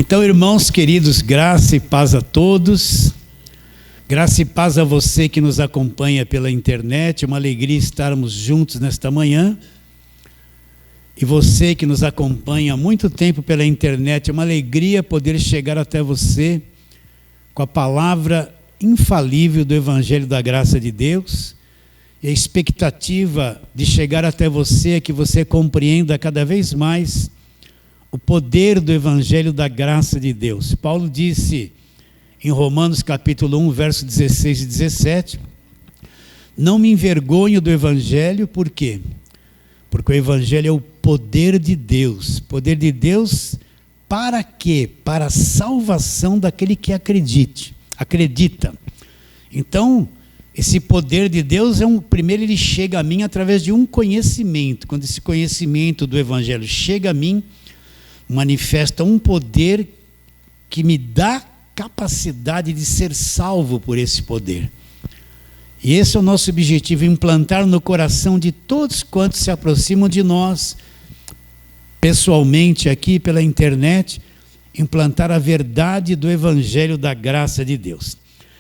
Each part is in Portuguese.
Então, irmãos queridos, graça e paz a todos. Graça e paz a você que nos acompanha pela internet. É uma alegria estarmos juntos nesta manhã. E você que nos acompanha há muito tempo pela internet, é uma alegria poder chegar até você com a palavra infalível do Evangelho da Graça de Deus. E a expectativa de chegar até você é que você compreenda cada vez mais o poder do Evangelho da Graça de Deus. Paulo disse em Romanos capítulo 1, versos 16 e 17, não me envergonho do Evangelho, por quê? Porque o Evangelho é o poder de Deus. Poder de Deus para quê? Para a salvação daquele que acredita. Então, esse poder de Deus primeiro ele chega a mim através de um conhecimento. Quando esse conhecimento do Evangelho chega a mim, manifesta um poder que me dá capacidade de ser salvo por esse poder. E esse é o nosso objetivo, implantar no coração de todos quantos se aproximam de nós, pessoalmente aqui pela internet, implantar a verdade do Evangelho da Graça de Deus.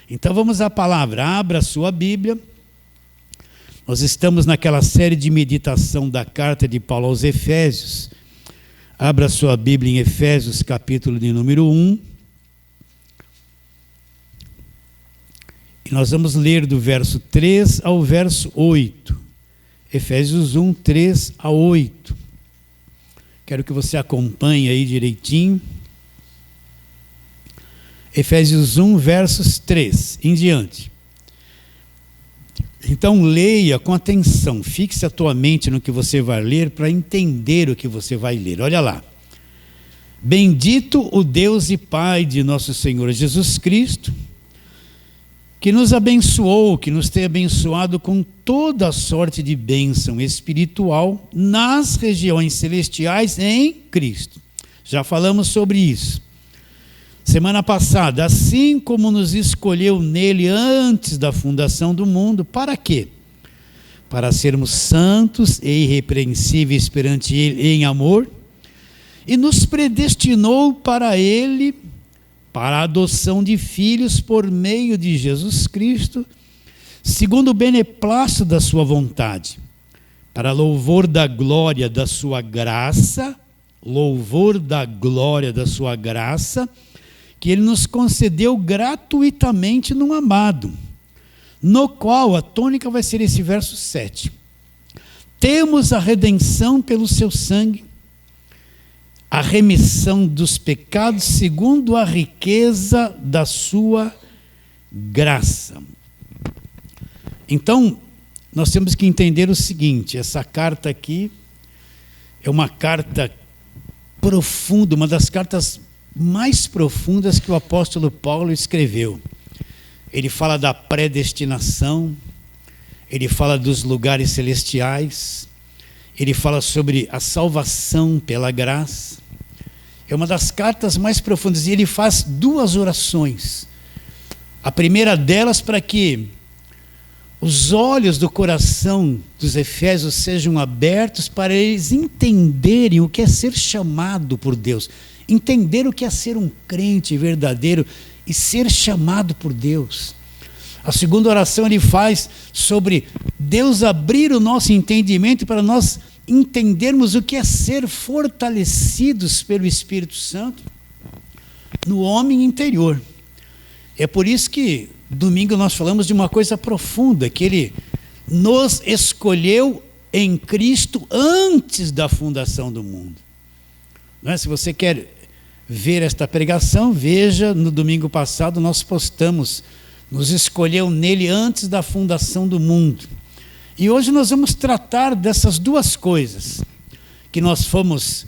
Então vamos à palavra, abra a sua Bíblia. Nós estamos naquela série de meditação da carta de Paulo aos Efésios. Abra a sua Bíblia em Efésios, capítulo de número 1. E nós vamos ler do verso 3 ao verso 8. Efésios 1, 3 a 8. Quero que você acompanhe aí direitinho. Efésios 1, versos 3 em diante. Então leia com atenção, fixe a tua mente no que você vai ler para entender o que você vai ler. Olha lá. Bendito o Deus e Pai de nosso Senhor Jesus Cristo, que nos abençoou, que nos tem abençoado com toda a sorte de bênção espiritual nas regiões celestiais em Cristo. Já falamos sobre isso. Semana passada, assim como nos escolheu nele antes da fundação do mundo, para quê? Para sermos santos e irrepreensíveis perante ele em amor, e nos predestinou para ele, para a adoção de filhos por meio de Jesus Cristo, segundo o beneplácito da sua vontade, para louvor da glória da sua graça, que ele nos concedeu gratuitamente no amado, no qual a tônica vai ser esse verso 7. Temos a redenção pelo seu sangue, a remissão dos pecados segundo a riqueza da sua graça. Então, nós temos que entender o seguinte, essa carta aqui é uma carta profunda, uma das cartas mais profundas que o apóstolo Paulo escreveu. Ele fala da predestinação, ele fala dos lugares celestiais, ele fala sobre a salvação pela graça. É uma das cartas mais profundas e ele faz duas orações. A primeira delas para que os olhos do coração dos Efésios sejam abertos para eles entenderem o que é ser chamado por Deus. Entender o que é ser um crente verdadeiro e ser chamado por Deus. A segunda oração ele faz sobre Deus abrir o nosso entendimento para nós entendermos o que é ser fortalecidos pelo Espírito Santo no homem interior. É por isso que domingo nós falamos de uma coisa profunda, que ele nos escolheu em Cristo antes da fundação do mundo. Não é? Se você quer ver esta pregação, veja, no domingo passado nós postamos, nos escolheu nele antes da fundação do mundo. E hoje nós vamos tratar dessas duas coisas, que nós fomos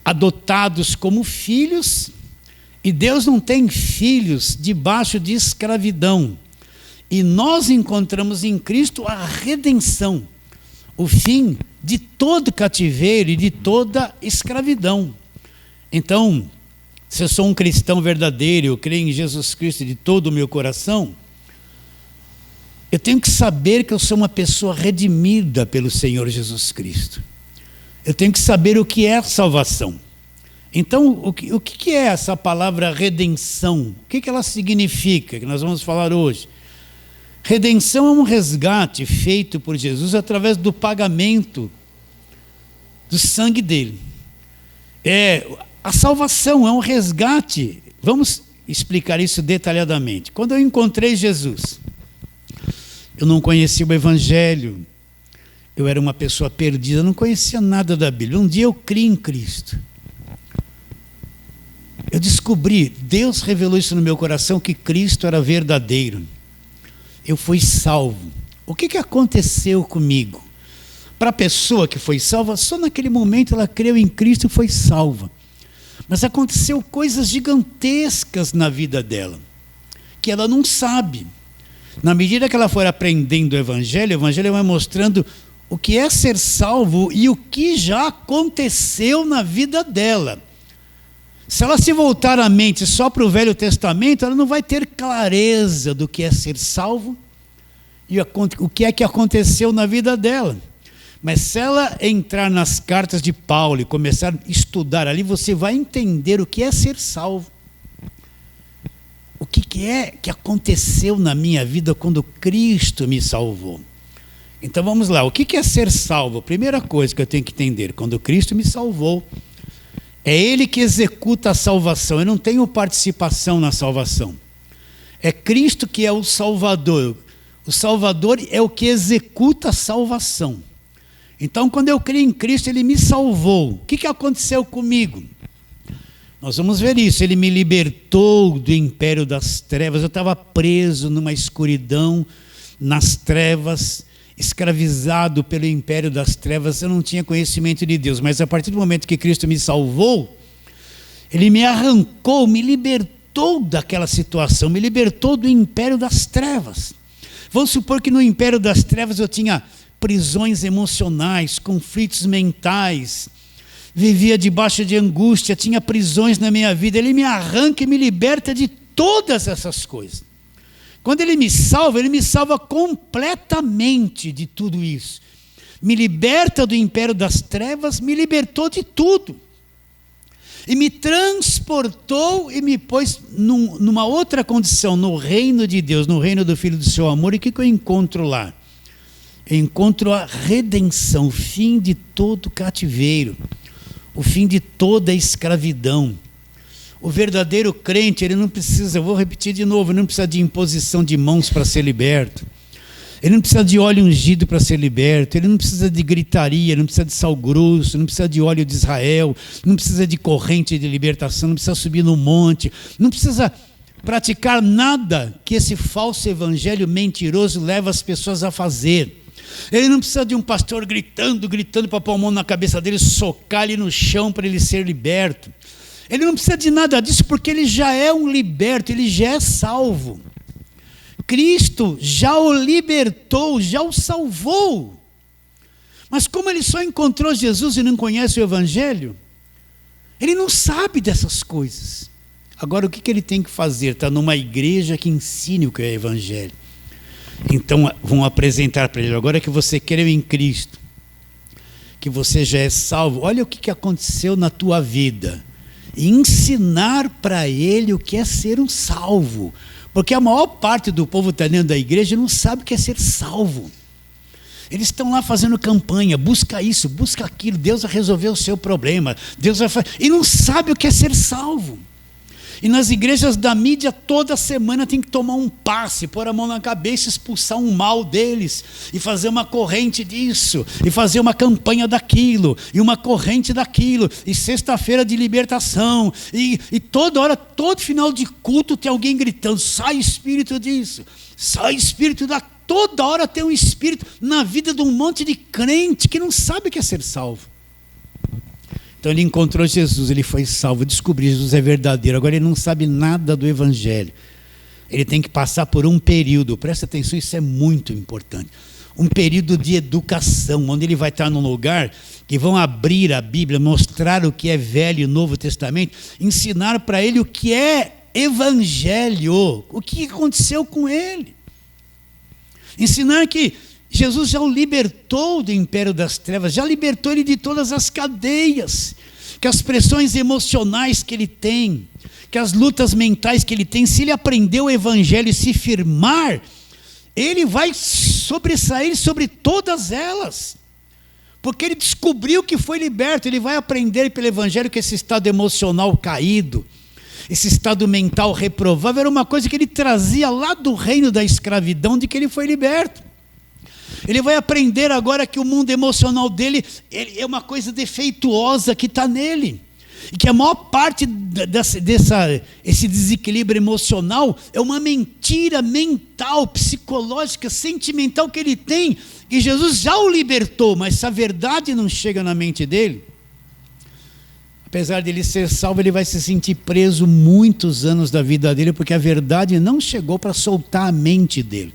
adotados como filhos, e Deus não tem filhos debaixo de escravidão. E nós encontramos em Cristo a redenção, o fim de todo cativeiro e de toda escravidão. Então, se eu sou um cristão verdadeiro, eu creio em Jesus Cristo de todo o meu coração, eu tenho que saber que eu sou uma pessoa redimida pelo Senhor Jesus Cristo. Eu tenho que saber o que é salvação. Então, o que é essa palavra redenção? O que ela significa, que nós vamos falar hoje? Redenção é um resgate feito por Jesus através do pagamento do sangue dele. A salvação é um resgate. Vamos explicar isso detalhadamente. Quando eu encontrei Jesus, eu não conhecia o Evangelho, eu era uma pessoa perdida, eu não conhecia nada da Bíblia. Um dia eu criei em Cristo. Eu descobri, Deus revelou isso no meu coração, que Cristo era verdadeiro. Eu fui salvo. O que aconteceu comigo? Para a pessoa que foi salva, só naquele momento ela creu em Cristo e foi salva. Mas aconteceu coisas gigantescas na vida dela, que ela não sabe. Na medida que ela for aprendendo o Evangelho vai mostrando o que é ser salvo e o que já aconteceu na vida dela. Se ela se voltar a mente só para o Velho Testamento, ela não vai ter clareza do que é ser salvo e o que é que aconteceu na vida dela. Mas se ela entrar nas cartas de Paulo e começar a estudar ali, você vai entender o que é ser salvo. O que é que aconteceu na minha vida quando Cristo me salvou. Então vamos lá, o que é ser salvo? Primeira coisa que eu tenho que entender, quando Cristo me salvou, é Ele que executa a salvação, eu não tenho participação na salvação. É Cristo que é o Salvador. O Salvador é o que executa a salvação. Então, quando eu criei em Cristo, Ele me salvou. O que aconteceu comigo? Nós vamos ver isso. Ele me libertou do império das trevas. Eu estava preso numa escuridão, nas trevas, escravizado pelo império das trevas. Eu não tinha conhecimento de Deus. Mas a partir do momento que Cristo me salvou, Ele me arrancou, me libertou daquela situação, me libertou do império das trevas. Vamos supor que no império das trevas eu tinha prisões emocionais, conflitos mentais, vivia debaixo de angústia, tinha prisões na minha vida. Ele me arranca e me liberta de todas essas coisas. Quando Ele me salva completamente de tudo isso. Me liberta do império das trevas, me libertou de tudo. E me transportou e me pôs numa outra condição, no reino de Deus, no reino do Filho do seu amor. E o que eu encontro lá? Eu encontro a redenção, o fim de todo cativeiro, o fim de toda escravidão. O verdadeiro crente, ele não precisa, eu vou repetir de novo, ele não precisa de imposição de mãos para ser liberto. Ele não precisa de óleo ungido para ser liberto, ele não precisa de gritaria, ele não precisa de sal grosso, não precisa de óleo de Israel, não precisa de corrente de libertação, não precisa subir no monte, não precisa praticar nada que esse falso evangelho mentiroso leva as pessoas a fazer. Ele não precisa de um pastor gritando para pôr a mão na cabeça dele, socar ele no chão para ele ser liberto. Ele não precisa de nada disso porque ele já é um liberto, ele já é salvo. Cristo já o libertou, já o salvou. Mas como ele só encontrou Jesus e não conhece o Evangelho, ele não sabe dessas coisas. Agora o que ele tem que fazer? Está numa igreja que ensine o que é Evangelho. Então vão apresentar para ele, agora que você creu em Cristo, que você já é salvo, olha o que aconteceu na tua vida. E ensinar para ele o que é ser um salvo. Porque a maior parte do povo que está dentro da igreja não sabe o que é ser salvo. Eles estão lá fazendo campanha, busca isso, busca aquilo, Deus vai resolver o seu problema, Deus vai fazer, e não sabe o que é ser salvo. E nas igrejas da mídia, toda semana tem que tomar um passe, pôr a mão na cabeça, expulsar um mal deles, e fazer uma corrente disso, e fazer uma campanha daquilo, e uma corrente daquilo, e sexta-feira de libertação, e toda hora, todo final de culto tem alguém gritando, sai espírito disso, sai espírito daquilo. Toda hora tem um espírito na vida de um monte de crente que não sabe o que é ser salvo. Então ele encontrou Jesus, ele foi salvo, descobriu Jesus é verdadeiro. Agora ele não sabe nada do Evangelho. Ele tem que passar por um período, presta atenção, isso é muito importante. Um período de educação, onde ele vai estar num lugar que vão abrir a Bíblia, mostrar o que é Velho e Novo Testamento, ensinar para ele o que é Evangelho, o que aconteceu com ele. Ensinar que Jesus já o libertou do império das trevas, já libertou ele de todas as cadeias. que as pressões emocionais que ele tem, que as lutas mentais que ele tem, se ele aprender o evangelho e se firmar, ele vai sobressair sobre todas elas. Porque ele descobriu que foi liberto, ele vai aprender pelo evangelho que esse estado emocional caído, esse estado mental reprovável, era uma coisa que ele trazia lá do reino da escravidão, de que ele foi liberto. Ele vai aprender agora que o mundo emocional dele é uma coisa defeituosa que está nele. E que a maior parte esse desequilíbrio emocional é uma mentira mental, psicológica, sentimental que ele tem, que Jesus já o libertou, mas se a verdade não chega na mente dele, apesar de ele ser salvo, ele vai se sentir preso muitos anos da vida dele, porque a verdade não chegou para soltar a mente dele.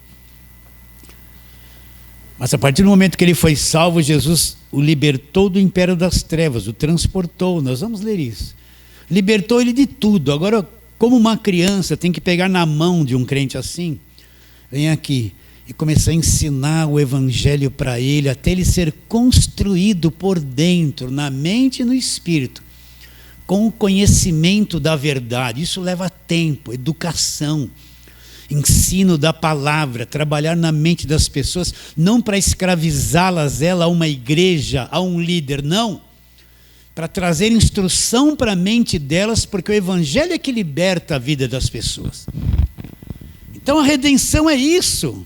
Mas a partir do momento que ele foi salvo, Jesus o libertou do império das trevas, o transportou. Nós vamos ler isso. Libertou ele de tudo. Agora, como uma criança tem que pegar na mão de um crente assim, vem aqui e começar a ensinar o evangelho para ele, até ele ser construído por dentro, na mente e no espírito, com o conhecimento da verdade. Isso leva tempo, educação, ensino da palavra, trabalhar na mente das pessoas, não para escravizá-las a uma igreja, a um líder, não, para trazer instrução para a mente delas, porque o evangelho é que liberta a vida das pessoas. Então a redenção é isso.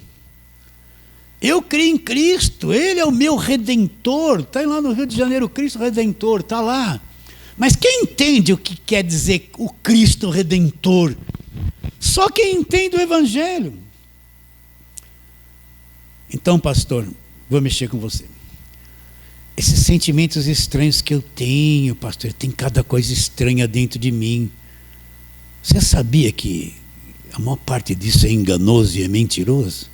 Eu creio em Cristo, Ele é o meu Redentor. Está lá no Rio de Janeiro, Cristo Redentor, está lá. Mas quem entende o que quer dizer o Cristo Redentor? Só quem entende o evangelho. Então, pastor, vou mexer com você. Esses sentimentos estranhos que eu tenho, pastor, tem cada coisa estranha dentro de mim. Você sabia que a maior parte disso é enganoso e é mentiroso?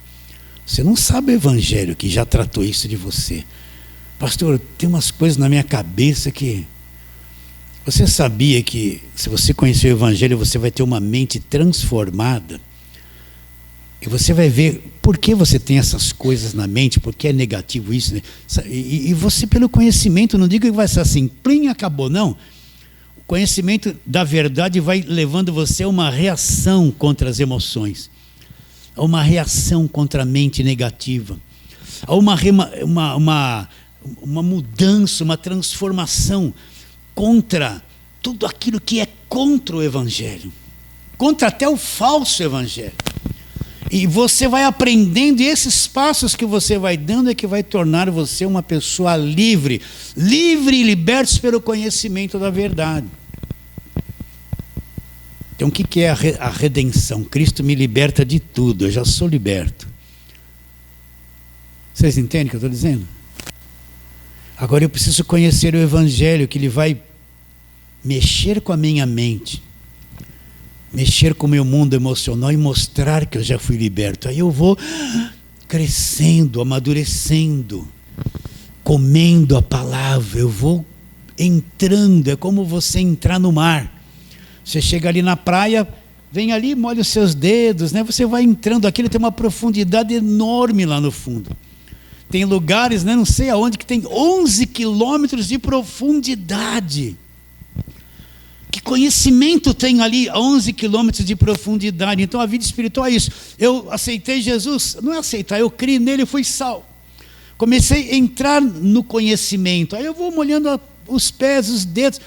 Você não sabe o evangelho que já tratou isso de você. Pastor, tem umas coisas na minha cabeça que... Você sabia que se você conhecer o evangelho, você vai ter uma mente transformada? E você vai ver por que você tem essas coisas na mente, por que é negativo isso, né? E você, pelo conhecimento, não digo que vai ser assim, plim, acabou, não. O conhecimento da verdade vai levando você a uma reação contra as emoções, a uma reação contra a mente negativa, a uma mudança, uma transformação contra tudo aquilo que é contra o evangelho, contra até o falso evangelho. E você vai aprendendo, e esses passos que você vai dando é que vai tornar você uma pessoa livre e libertos pelo conhecimento da verdade. Então o que é a redenção? Cristo me liberta de tudo, eu já sou liberto. Vocês entendem o que eu estou dizendo? Agora eu preciso conhecer o evangelho, que ele vai mexer com a minha mente, mexer com o meu mundo emocional e mostrar que eu já fui liberto. Aí eu vou crescendo, amadurecendo, comendo a palavra, eu vou entrando. É como você entrar no mar. Você chega ali na praia, vem ali, molha os seus dedos, né? Você vai entrando, aquilo tem uma profundidade enorme lá no fundo. Tem lugares, né, não sei aonde, que tem 11 quilômetros de profundidade. Que conhecimento tem ali a 11 quilômetros de profundidade? Então a vida espiritual é isso. Eu aceitei Jesus, não é aceitar, eu criei nele e fui salvo. Comecei a entrar no conhecimento, aí eu vou molhando os pés, os dedos,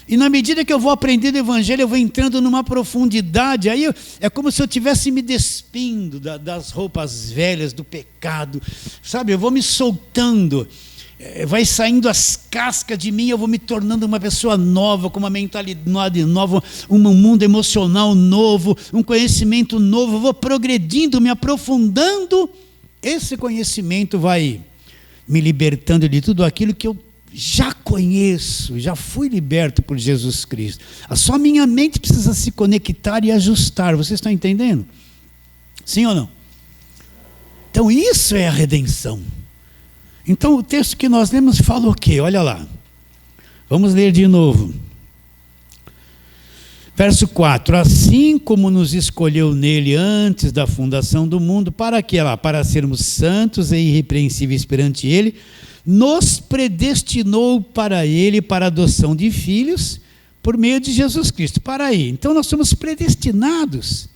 e na medida que eu vou aprendendo o evangelho, eu vou entrando numa profundidade, aí é como se eu estivesse me despindo das roupas velhas, do pecado, sabe? Eu vou me soltando, vai saindo as cascas de mim, eu vou me tornando uma pessoa nova, com uma mentalidade nova, um mundo emocional novo, um conhecimento novo, eu vou progredindo, me aprofundando. Esse conhecimento vai me libertando de tudo aquilo que eu já conheço, já fui liberto por Jesus Cristo. Só a minha mente precisa se conectar e ajustar. Vocês estão entendendo? Sim ou não? Então isso é a redenção. Então o texto que nós lemos fala o quê? Olha lá. Vamos ler de novo. Verso 4. Assim como nos escolheu nele antes da fundação do mundo, para quê? Para sermos santos e irrepreensíveis perante ele, nos predestinou para Ele, para a adoção de filhos, por meio de Jesus Cristo. Para aí. Então nós somos predestinados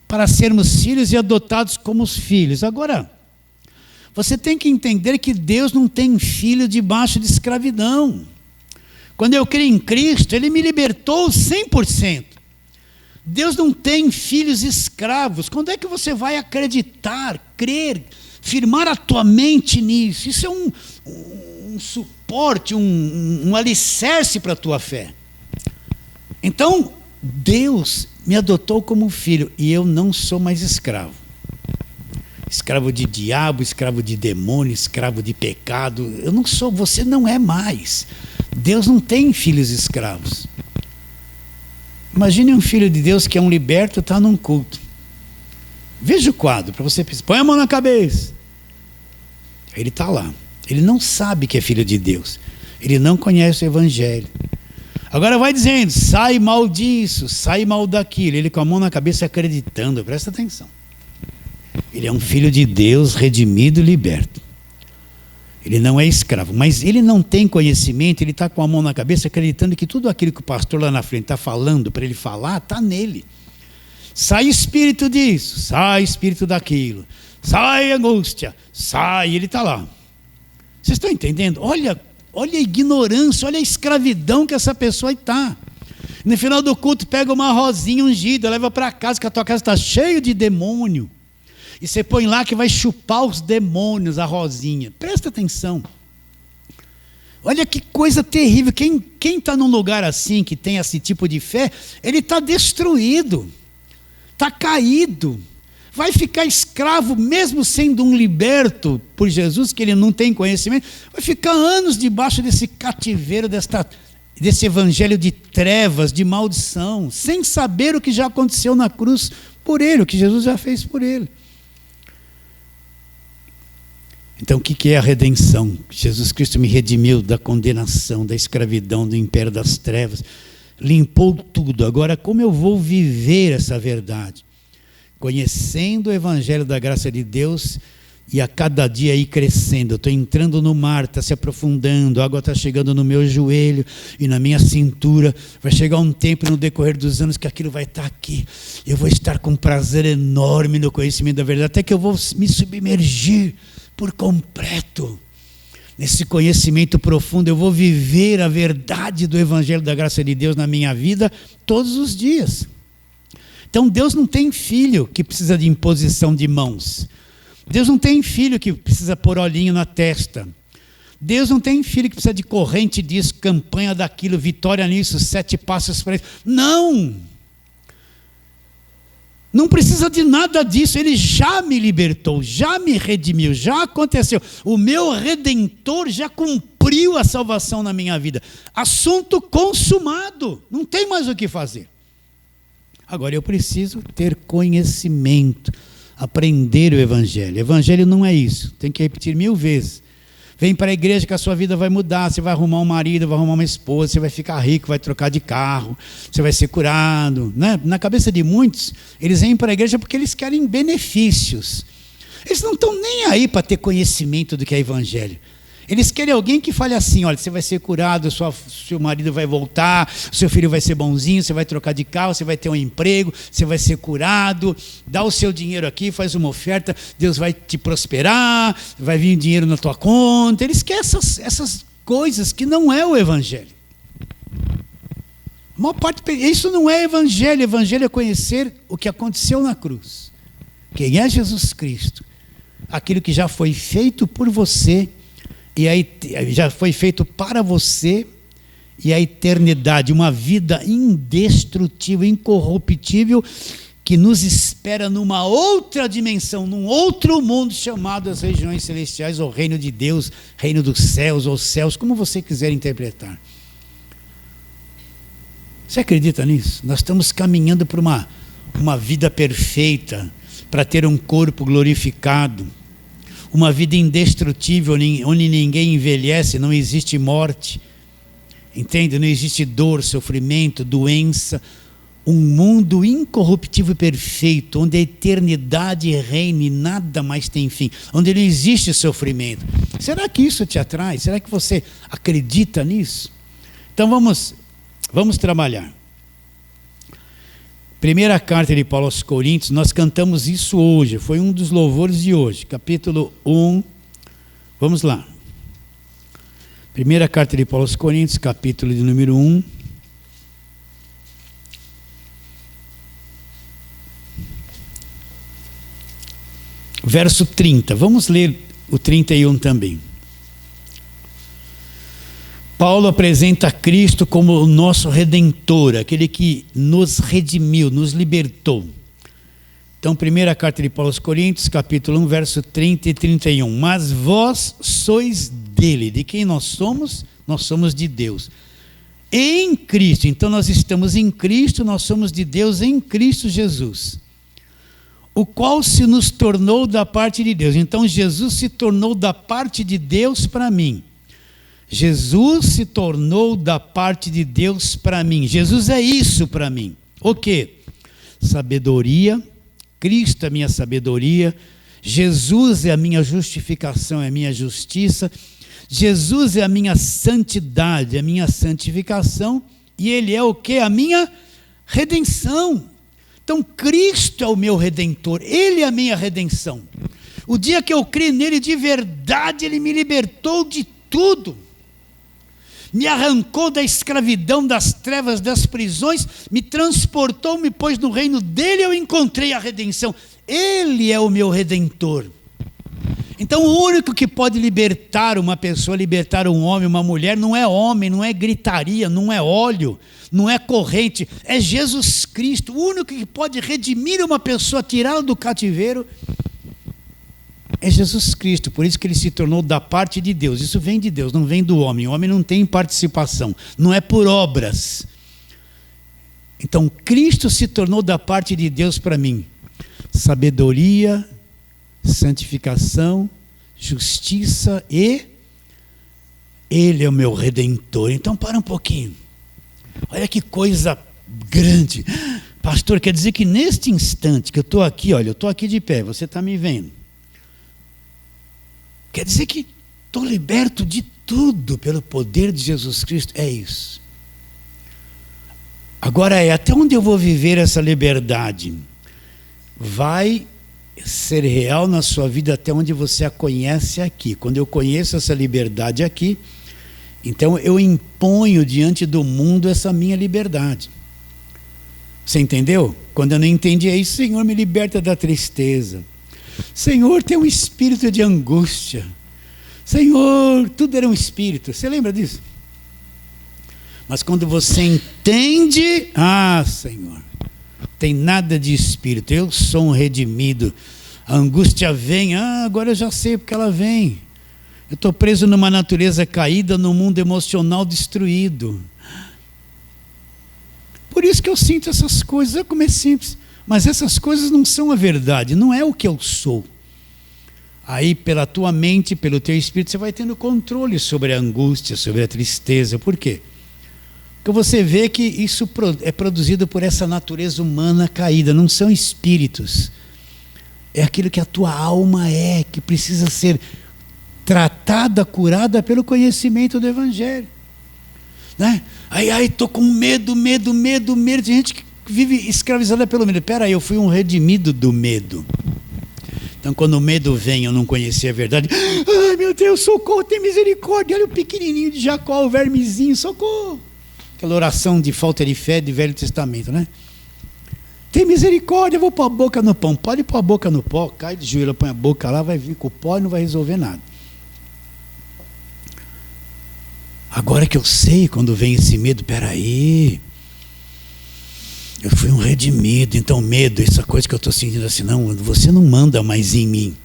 para sermos filhos e adotados como os filhos. Agora, você tem que entender que Deus não tem filho debaixo de escravidão. Quando eu creio em Cristo, Ele me libertou 100%. Deus não tem filhos escravos. Quando é que você vai acreditar, crer, firmar a tua mente nisso? Isso é um suporte, um alicerce para a tua fé. Então, Deus me adotou como filho e eu não sou mais escravo. Escravo de diabo, escravo de demônio, escravo de pecado. Eu não sou, você não é mais. Deus não tem filhos escravos. Imagine um filho de Deus que é um liberto, está num culto. Veja o quadro, para você pensar. Põe a mão na cabeça. Ele está lá. Ele não sabe que é filho de Deus. Ele não conhece o Evangelho. Agora vai dizendo, sai mal disso, sai mal daquilo. Ele com a mão na cabeça acreditando, presta atenção. Ele é um filho de Deus, redimido e liberto. Ele não é escravo, mas ele não tem conhecimento, ele está com a mão na cabeça acreditando que tudo aquilo que o pastor lá na frente está falando para ele falar, está nele. Sai espírito disso, sai espírito daquilo, sai angústia, sai, ele está lá. Vocês estão entendendo? Olha a ignorância, olha a escravidão que essa pessoa está. No final do culto pega uma rosinha ungida, leva para casa, que a tua casa está cheia de demônio. E você põe lá que vai chupar os demônios, a rosinha. Presta atenção. Olha que coisa terrível. Quem está num lugar assim, que tem esse tipo de fé, ele está destruído. Está caído. Vai ficar escravo, mesmo sendo um liberto por Jesus, que ele não tem conhecimento. Vai ficar anos debaixo desse cativeiro, desse evangelho de trevas, de maldição, sem saber o que já aconteceu na cruz por ele, o que Jesus já fez por ele. Então, o que é a redenção? Jesus Cristo me redimiu da condenação, da escravidão, do império das trevas. Limpou tudo. Agora, como eu vou viver essa verdade? Conhecendo o Evangelho da graça de Deus e a cada dia ir crescendo. Eu estou entrando no mar, está se aprofundando, a água está chegando no meu joelho e na minha cintura. Vai chegar um tempo no decorrer dos anos que aquilo vai estar aqui. Eu vou estar com prazer enorme no conhecimento da verdade, até que eu vou me submergir por completo nesse conhecimento profundo. Eu vou viver a verdade do Evangelho da graça de Deus na minha vida todos os dias. Então Deus não tem filho que precisa de imposição de mãos. Deus não tem filho que precisa pôr olhinho na testa. Deus não tem filho que precisa de corrente disso, campanha daquilo, vitória nisso, 7 passos para isso. Não! Não precisa de nada disso. Ele já me libertou, já me redimiu, já aconteceu. O meu Redentor já cumpriu a salvação na minha vida. Assunto consumado. Não tem mais o que fazer. Agora eu preciso ter conhecimento, aprender o Evangelho. O Evangelho não é isso. Tem que repetir 1000 vezes. Vem para a igreja que a sua vida vai mudar, você vai arrumar um marido, vai arrumar uma esposa, você vai ficar rico, vai trocar de carro, você vai ser curado. Né? Na cabeça de muitos, eles vêm para a igreja porque eles querem benefícios. Eles não estão nem aí para ter conhecimento do que é evangelho. Eles querem alguém que fale assim, olha, você vai ser curado, seu marido vai voltar, seu filho vai ser bonzinho, você vai trocar de carro, você vai ter um emprego, você vai ser curado, dá o seu dinheiro aqui, faz uma oferta, Deus vai te prosperar, vai vir dinheiro na tua conta. Eles querem essas coisas que não é o evangelho. A maior parte, isso não é evangelho. Evangelho é conhecer o que aconteceu na cruz. Quem é Jesus Cristo? Aquilo que já foi feito por você, e aí já foi feito para você, e a eternidade, uma vida indestrutível, incorruptível, que nos espera numa outra dimensão, num outro mundo chamado as regiões celestiais, ou reino de Deus, reino dos céus, ou céus, como você quiser interpretar. Você acredita nisso? Nós estamos caminhando para uma vida perfeita, para ter um corpo glorificado, uma vida indestrutível, onde ninguém envelhece, não existe morte, entende? Não existe dor, sofrimento, doença. um mundo incorruptível e perfeito, onde a eternidade reina e nada mais tem fim, onde não existe sofrimento. Será que isso te atrai? Será que você acredita nisso? Então vamos trabalhar. Primeira carta de Paulo aos Coríntios, nós cantamos isso hoje, foi um dos louvores de hoje, capítulo 1, vamos lá. Primeira carta de Paulo aos Coríntios, capítulo de número 1. Verso 30, vamos ler o 31 também. Paulo apresenta Cristo como o nosso Redentor, aquele que nos redimiu, nos libertou. Então, primeira carta de Paulo aos Coríntios, capítulo 1, verso 30 e 31. Mas vós sois dele. De quem nós somos? Nós somos de Deus. Em Cristo. Então, nós estamos em Cristo, nós somos de Deus em Cristo Jesus. O qual se nos tornou da parte de Deus. Então, Jesus se tornou da parte de Deus para mim. Jesus se tornou da parte de Deus para mim. Jesus é isso para mim. O quê? Sabedoria. Cristo é a minha sabedoria. Jesus é a minha justificação, é a minha justiça. Jesus é a minha santidade, a minha santificação. E Ele é o quê? A minha redenção. Então, Cristo é o meu Redentor. Ele é a minha redenção. O dia que eu criei nele de verdade, Ele me libertou de tudo. Me arrancou da escravidão, das trevas, das prisões, me transportou, me pôs no reino dele, eu encontrei a redenção. Ele é o meu Redentor. Então o único que pode libertar uma pessoa, libertar um homem, uma mulher, não é homem, não é gritaria, não é óleo, não é corrente, é Jesus Cristo. O único que pode redimir uma pessoa, tirá-la do cativeiro, é Jesus Cristo. Por isso que ele se tornou da parte de Deus. Isso vem de Deus, não vem do homem. O homem não tem participação, não é por obras. Então Cristo se tornou da parte de Deus para mim. Sabedoria, santificação, justiça e Ele é o meu Redentor. Então para um pouquinho. Olha que coisa grande. Pastor, quer dizer que neste instante que eu estou aqui, olha, eu estou aqui de pé, você está me vendo. Quer dizer que estou liberto de tudo pelo poder de Jesus Cristo. É isso. Agora até onde eu vou viver essa liberdade? Vai ser real na sua vida até onde você a conhece aqui. Quando eu conheço essa liberdade aqui, então eu imponho diante do mundo essa minha liberdade. Você entendeu? Quando eu não entendi isso, Senhor, me liberta da tristeza. Senhor, tem um espírito de angústia. Senhor, tudo era um espírito. Você lembra disso? Mas quando você entende, Senhor, tem nada de espírito. Eu sou um redimido. A angústia vem, agora eu já sei porque ela vem. Eu estou preso numa natureza caída, num mundo emocional destruído. Por isso que eu sinto essas coisas. Olha como é simples. Mas essas coisas não são a verdade, não é o que eu sou. Aí pela tua mente, pelo teu espírito, você vai tendo controle sobre a angústia, sobre a tristeza. Por quê? Porque você vê que isso é produzido por essa natureza humana caída, não são espíritos. É aquilo que a tua alma é, que precisa ser tratada, curada pelo conhecimento do Evangelho. Né? Aí estou com medo. Tem gente que vive escravizada pelo medo. Peraí, eu fui um redimido do medo. Então quando o medo vem, eu não conhecia a verdade. Ai meu Deus, socorro, tem misericórdia. Olha o pequenininho de Jacó, o vermezinho, socorro. Aquela oração de falta de fé do Velho Testamento, né? Tem misericórdia, eu vou pôr a boca no pão. Pode pôr a boca no pó, cai de joelho, põe a boca lá, vai vir com o pó e não vai resolver nada. Agora que eu sei, quando vem esse medo, peraí, eu fui um redimido, então medo, essa coisa que eu estou sentindo assim, não, você não manda mais em mim.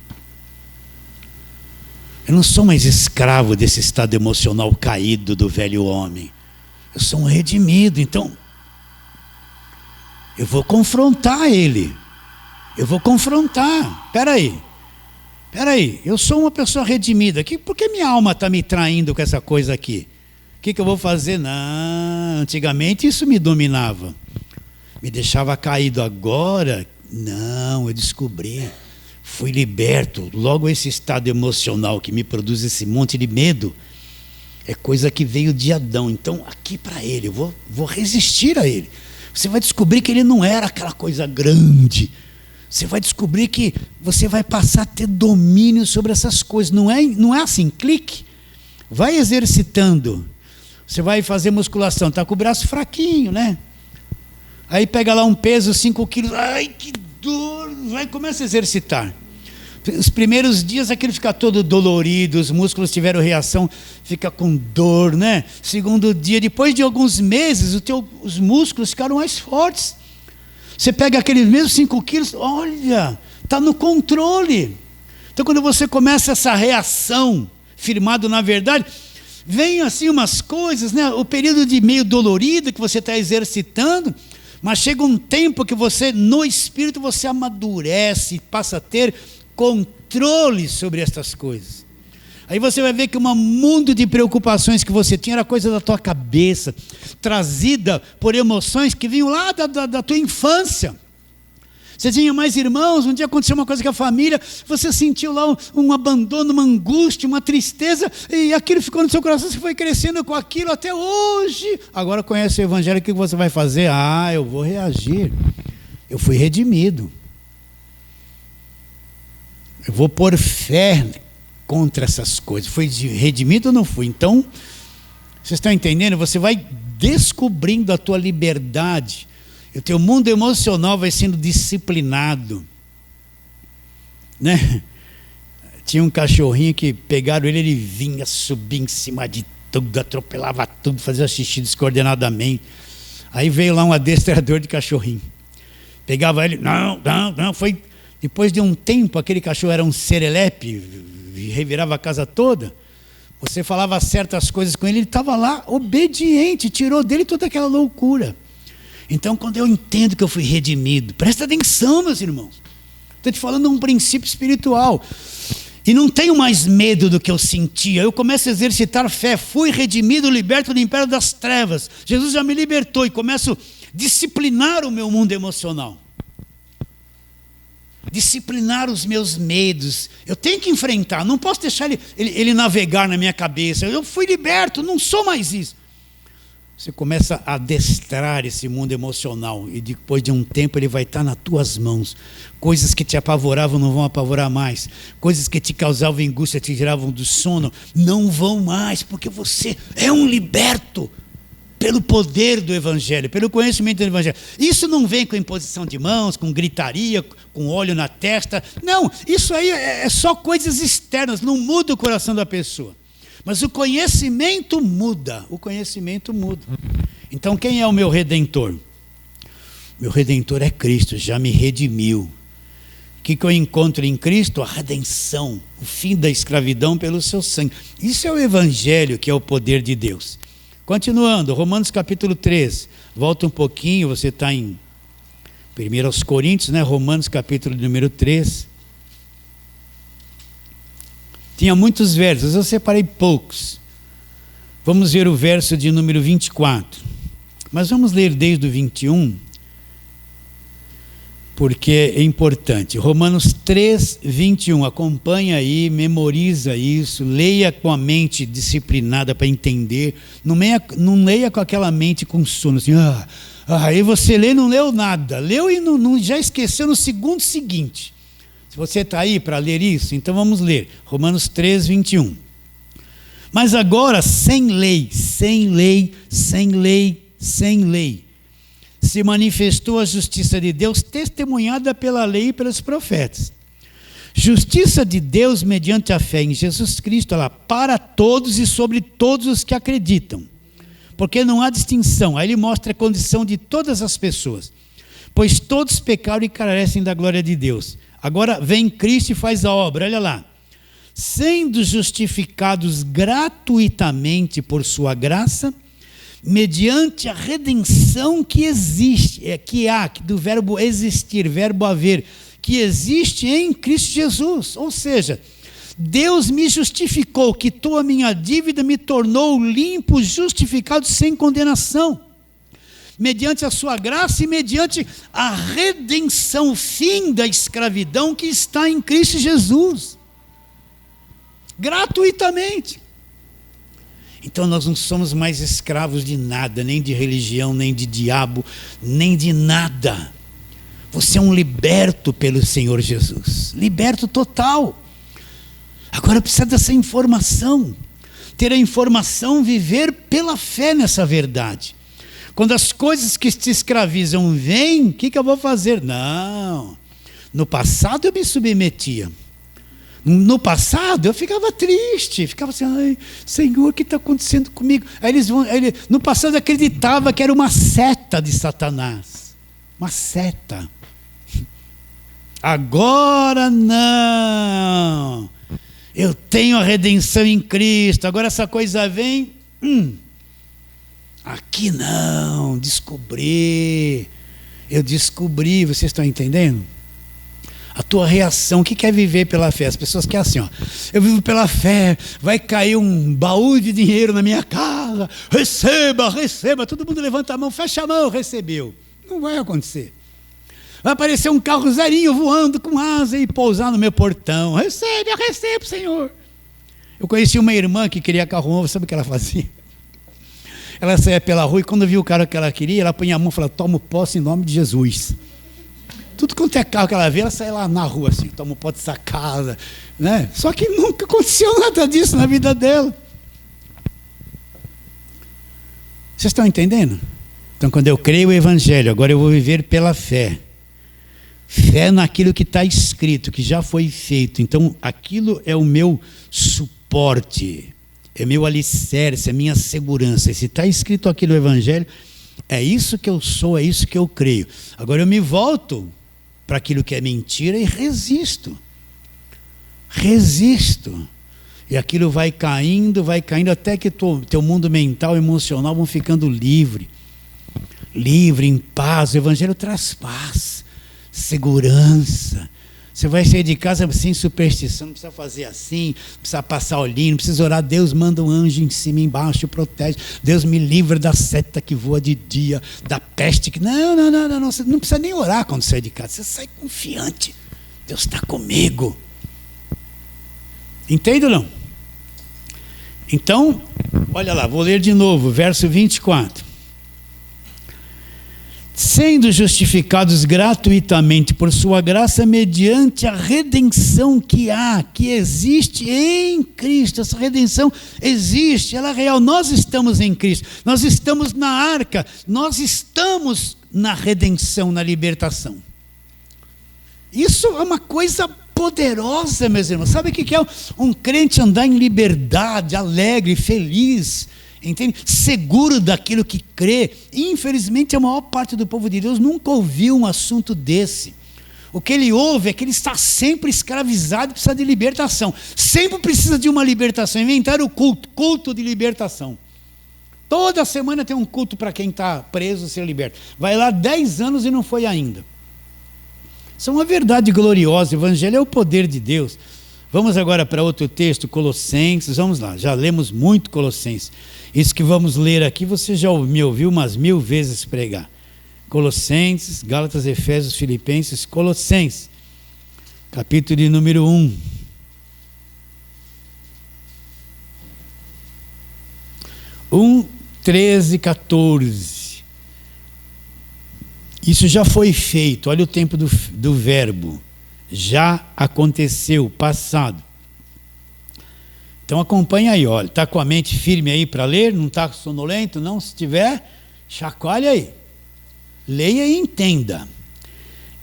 Eu não sou mais escravo desse estado emocional caído do velho homem. Eu sou um redimido, então eu vou confrontar ele. Eu vou confrontar. Peraí, eu sou uma pessoa redimida. Por que minha alma está me traindo com essa coisa aqui? O que eu vou fazer? Não, antigamente isso me dominava. me deixava caído. Agora, não, eu descobri, fui liberto. Logo esse estado emocional que me produz esse monte de medo, é coisa que veio de Adão. Então, aqui para ele, eu vou resistir a ele. Você vai descobrir que ele não era aquela coisa grande. Você vai descobrir que você vai passar a ter domínio sobre essas coisas. Não é assim, clique. Vai exercitando. Você vai fazer musculação, está com o braço fraquinho, né? Aí pega lá um peso, 5 quilos, ai que dor, vai, começa a exercitar. Os primeiros dias aquele fica todo dolorido, os músculos tiveram reação, fica com dor, né? Segundo dia, depois de alguns meses, os músculos ficaram mais fortes. Você pega aqueles mesmos 5 quilos, olha, está no controle. Então quando você começa essa reação, firmado na verdade, vem assim umas coisas, né? O período de meio dolorido que você está exercitando, mas chega um tempo que você, no espírito, você amadurece, passa a ter controle sobre essas coisas. Aí você vai ver que um mundo de preocupações que você tinha era coisa da tua cabeça, trazida por emoções que vinham lá da tua infância. Você tinha mais irmãos, um dia aconteceu uma coisa com a família, você sentiu lá um abandono, uma angústia, uma tristeza, e aquilo ficou no seu coração, você foi crescendo com aquilo até hoje. Agora conhece o evangelho, o que você vai fazer? Eu vou reagir. Eu fui redimido. Eu vou pôr fé contra essas coisas. Fui redimido ou não fui? Então, vocês estão entendendo? Você vai descobrindo a tua liberdade. O teu mundo emocional vai sendo disciplinado. Né? Tinha um cachorrinho que pegaram ele vinha subir em cima de tudo, atropelava tudo, fazia xixi descoordenadamente. Aí veio lá um adestrador de cachorrinho. Pegava ele, não, foi... Depois de um tempo, aquele cachorro era um serelepe, revirava a casa toda. Você falava certas coisas com ele, ele estava lá obediente, tirou dele toda aquela loucura. Então, quando eu entendo que eu fui redimido, presta atenção, meus irmãos. Estou te falando um princípio espiritual. E não tenho mais medo do que eu sentia. Eu começo a exercitar fé. Fui redimido, liberto do império das trevas. Jesus já me libertou e começo a disciplinar o meu mundo emocional. Disciplinar os meus medos. Eu tenho que enfrentar, não posso deixar ele navegar na minha cabeça. Eu fui liberto, não sou mais isso. Você começa a adestrar esse mundo emocional e depois de um tempo ele vai estar nas tuas mãos. Coisas que te apavoravam não vão apavorar mais. Coisas que te causavam angústia, te tiravam do sono, não vão mais, porque você é um liberto. Pelo poder do Evangelho, pelo conhecimento do Evangelho. Isso não vem com imposição de mãos, com gritaria, com óleo na testa. Não, isso aí é só coisas externas, não muda o coração da pessoa. Mas o conhecimento muda, Então quem é o meu Redentor? Meu Redentor é Cristo, já me redimiu. O que eu encontro em Cristo? A redenção, o fim da escravidão pelo seu sangue. Isso é o Evangelho, que é o poder de Deus. Continuando, Romanos capítulo 3, volta um pouquinho, você está em 1 Coríntios, né? Romanos capítulo número 3. Tinha muitos versos, eu separei poucos. Vamos ver o verso de número 24. Mas vamos ler desde o 21, porque é importante. Romanos 3, 21. Acompanha aí, memoriza isso, leia com a mente disciplinada para entender. Não leia com aquela mente com sono, assim, aí você lê e não leu nada. Leu e já esqueceu no segundo seguinte. Se você está aí para ler isso, então vamos ler. Romanos 3, 21. Mas agora, sem lei, se manifestou a justiça de Deus, testemunhada pela lei e pelos profetas. Justiça de Deus mediante a fé em Jesus Cristo, para todos e sobre todos os que acreditam. Porque não há distinção. Aí ele mostra a condição de todas as pessoas. Pois todos pecaram e carecem da glória de Deus. Agora vem Cristo e faz a obra, olha lá. Sendo justificados gratuitamente por sua graça, mediante a redenção que existe, do verbo existir, verbo haver, que existe em Cristo Jesus. Ou seja, Deus me justificou, quitou a minha dívida, me tornou limpo, justificado sem condenação. mediante a sua graça e mediante a redenção, o fim da escravidão que está em Cristo Jesus. Gratuitamente. Então nós não somos mais escravos de nada, nem de religião, nem de diabo, nem de nada. Você é um liberto pelo Senhor Jesus. Liberto total. Agora precisa dessa informação. Ter a informação, viver pela fé nessa verdade. Quando as coisas que te escravizam vêm, o que eu vou fazer? Não. No passado eu me submetia. No passado eu ficava triste, ficava assim, ai, Senhor, o que está acontecendo comigo? No passado eu acreditava que era uma seta de Satanás. Uma seta. Agora não. Eu tenho a redenção em Cristo. Agora essa coisa vem. Aqui não. Descobri. Eu descobri. Vocês estão entendendo? A tua reação. O que é viver pela fé? As pessoas querem assim, ó. Eu vivo pela fé. Vai cair um baú de dinheiro na minha casa. Receba, receba. Todo mundo levanta a mão, fecha a mão, recebeu. Não vai acontecer. Vai aparecer um carro zerinho voando com asa e pousar no meu portão. Recebe, eu recebo, Senhor. Eu conheci uma irmã que queria carro novo, sabe o que ela fazia? Ela saía pela rua e quando viu o carro que ela queria, ela punha a mão e falava, toma posse em nome de Jesus. Tudo quanto é carro que ela vê, ela sai lá na rua assim, toma posse dessa casa. Né? Só que nunca aconteceu nada disso na vida dela. Vocês estão entendendo? Então quando eu creio o Evangelho, agora eu vou viver pela fé. Fé naquilo que está escrito, que já foi feito. Então, aquilo é o meu suporte, é meu alicerce, é minha segurança. E se está escrito aqui no Evangelho, é isso que eu sou, é isso que eu creio. Agora eu me volto para aquilo que é mentira e resisto. Resisto. E aquilo vai caindo, até que teu mundo mental, emocional vão ficando livre. Livre, em paz. O Evangelho traz paz. Segurança. Você vai sair de casa sem superstição, não precisa fazer assim, não precisa passar olhinho, não precisa orar, Deus manda um anjo em cima e embaixo, protege, Deus me livra da seta que voa de dia, da peste que... Não, você não precisa nem orar quando sair de casa, você sai confiante, Deus está comigo. Entende ou não? Então, olha lá, vou ler de novo, verso 24. Sendo justificados gratuitamente por sua graça, mediante a redenção que existe em Cristo. Essa redenção existe, ela é real. Nós estamos em Cristo, nós estamos na arca, nós estamos na redenção, na libertação. Isso é uma coisa poderosa, meus irmãos. Sabe o que é um crente andar em liberdade, alegre, feliz? Entende? Seguro daquilo que crê. Infelizmente a maior parte do povo de Deus nunca ouviu um assunto desse. O que ele ouve é que ele está sempre escravizado e precisa de libertação. Sempre precisa de uma libertação. Inventaram o culto de libertação. Toda semana tem um culto para quem está preso ser liberto. Vai lá 10 anos e não foi ainda. Isso é uma verdade gloriosa. O Evangelho é o poder de Deus. Vamos agora para outro texto, Colossenses. Vamos lá, já lemos muito Colossenses. Isso que vamos ler aqui, você já me ouviu umas 1000 vezes pregar. Colossenses, Gálatas, Efésios, Filipenses, Colossenses, capítulo de número 1. Um, 13, 14. Isso já foi feito, olha o tempo do verbo. Já aconteceu, passado. Então acompanha aí, olha, está com a mente firme aí para ler, não está sonolento, não? Se tiver, chacoalha aí. Leia e entenda.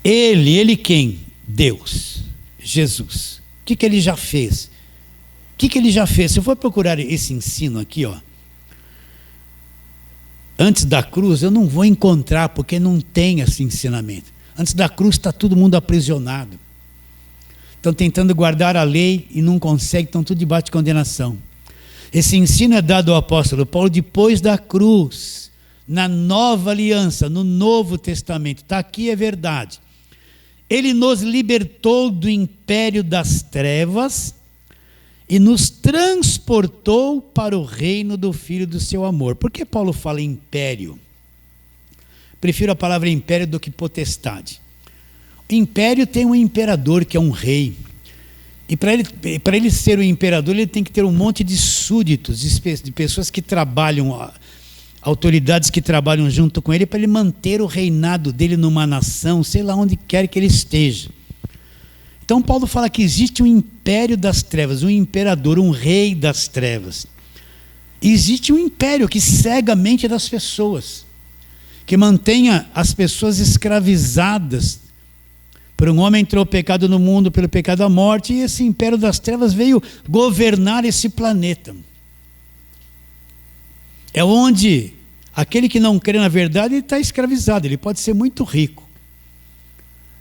Ele quem? Deus, Jesus. O que ele já fez? O que ele já fez? Se eu for procurar esse ensino aqui, ó, antes da cruz eu não vou encontrar, porque não tem esse ensinamento. Antes da cruz está todo mundo aprisionado. Estão tentando guardar a lei e não conseguem, estão tudo debaixo de condenação. Esse ensino é dado ao apóstolo Paulo depois da cruz, na nova aliança, no Novo Testamento. Está aqui, é verdade. Ele nos libertou do império das trevas e nos transportou para o reino do Filho do seu amor. Por que Paulo fala império? prefiro a palavra império do que potestade. O império tem um imperador, que é um rei. E para ele ser o imperador, ele tem que ter um monte de súditos, de pessoas que trabalham, autoridades que trabalham junto com ele, para ele manter o reinado dele numa nação, sei lá onde quer que ele esteja. Então Paulo fala que existe um império das trevas, um imperador, um rei das trevas. E existe um império que cega a mente das pessoas, que mantenha as pessoas escravizadas. Por um homem entrou o pecado no mundo, pelo pecado da morte, e esse império das trevas veio governar esse planeta. É onde aquele que não crê na verdade está escravizado. Ele pode ser muito rico,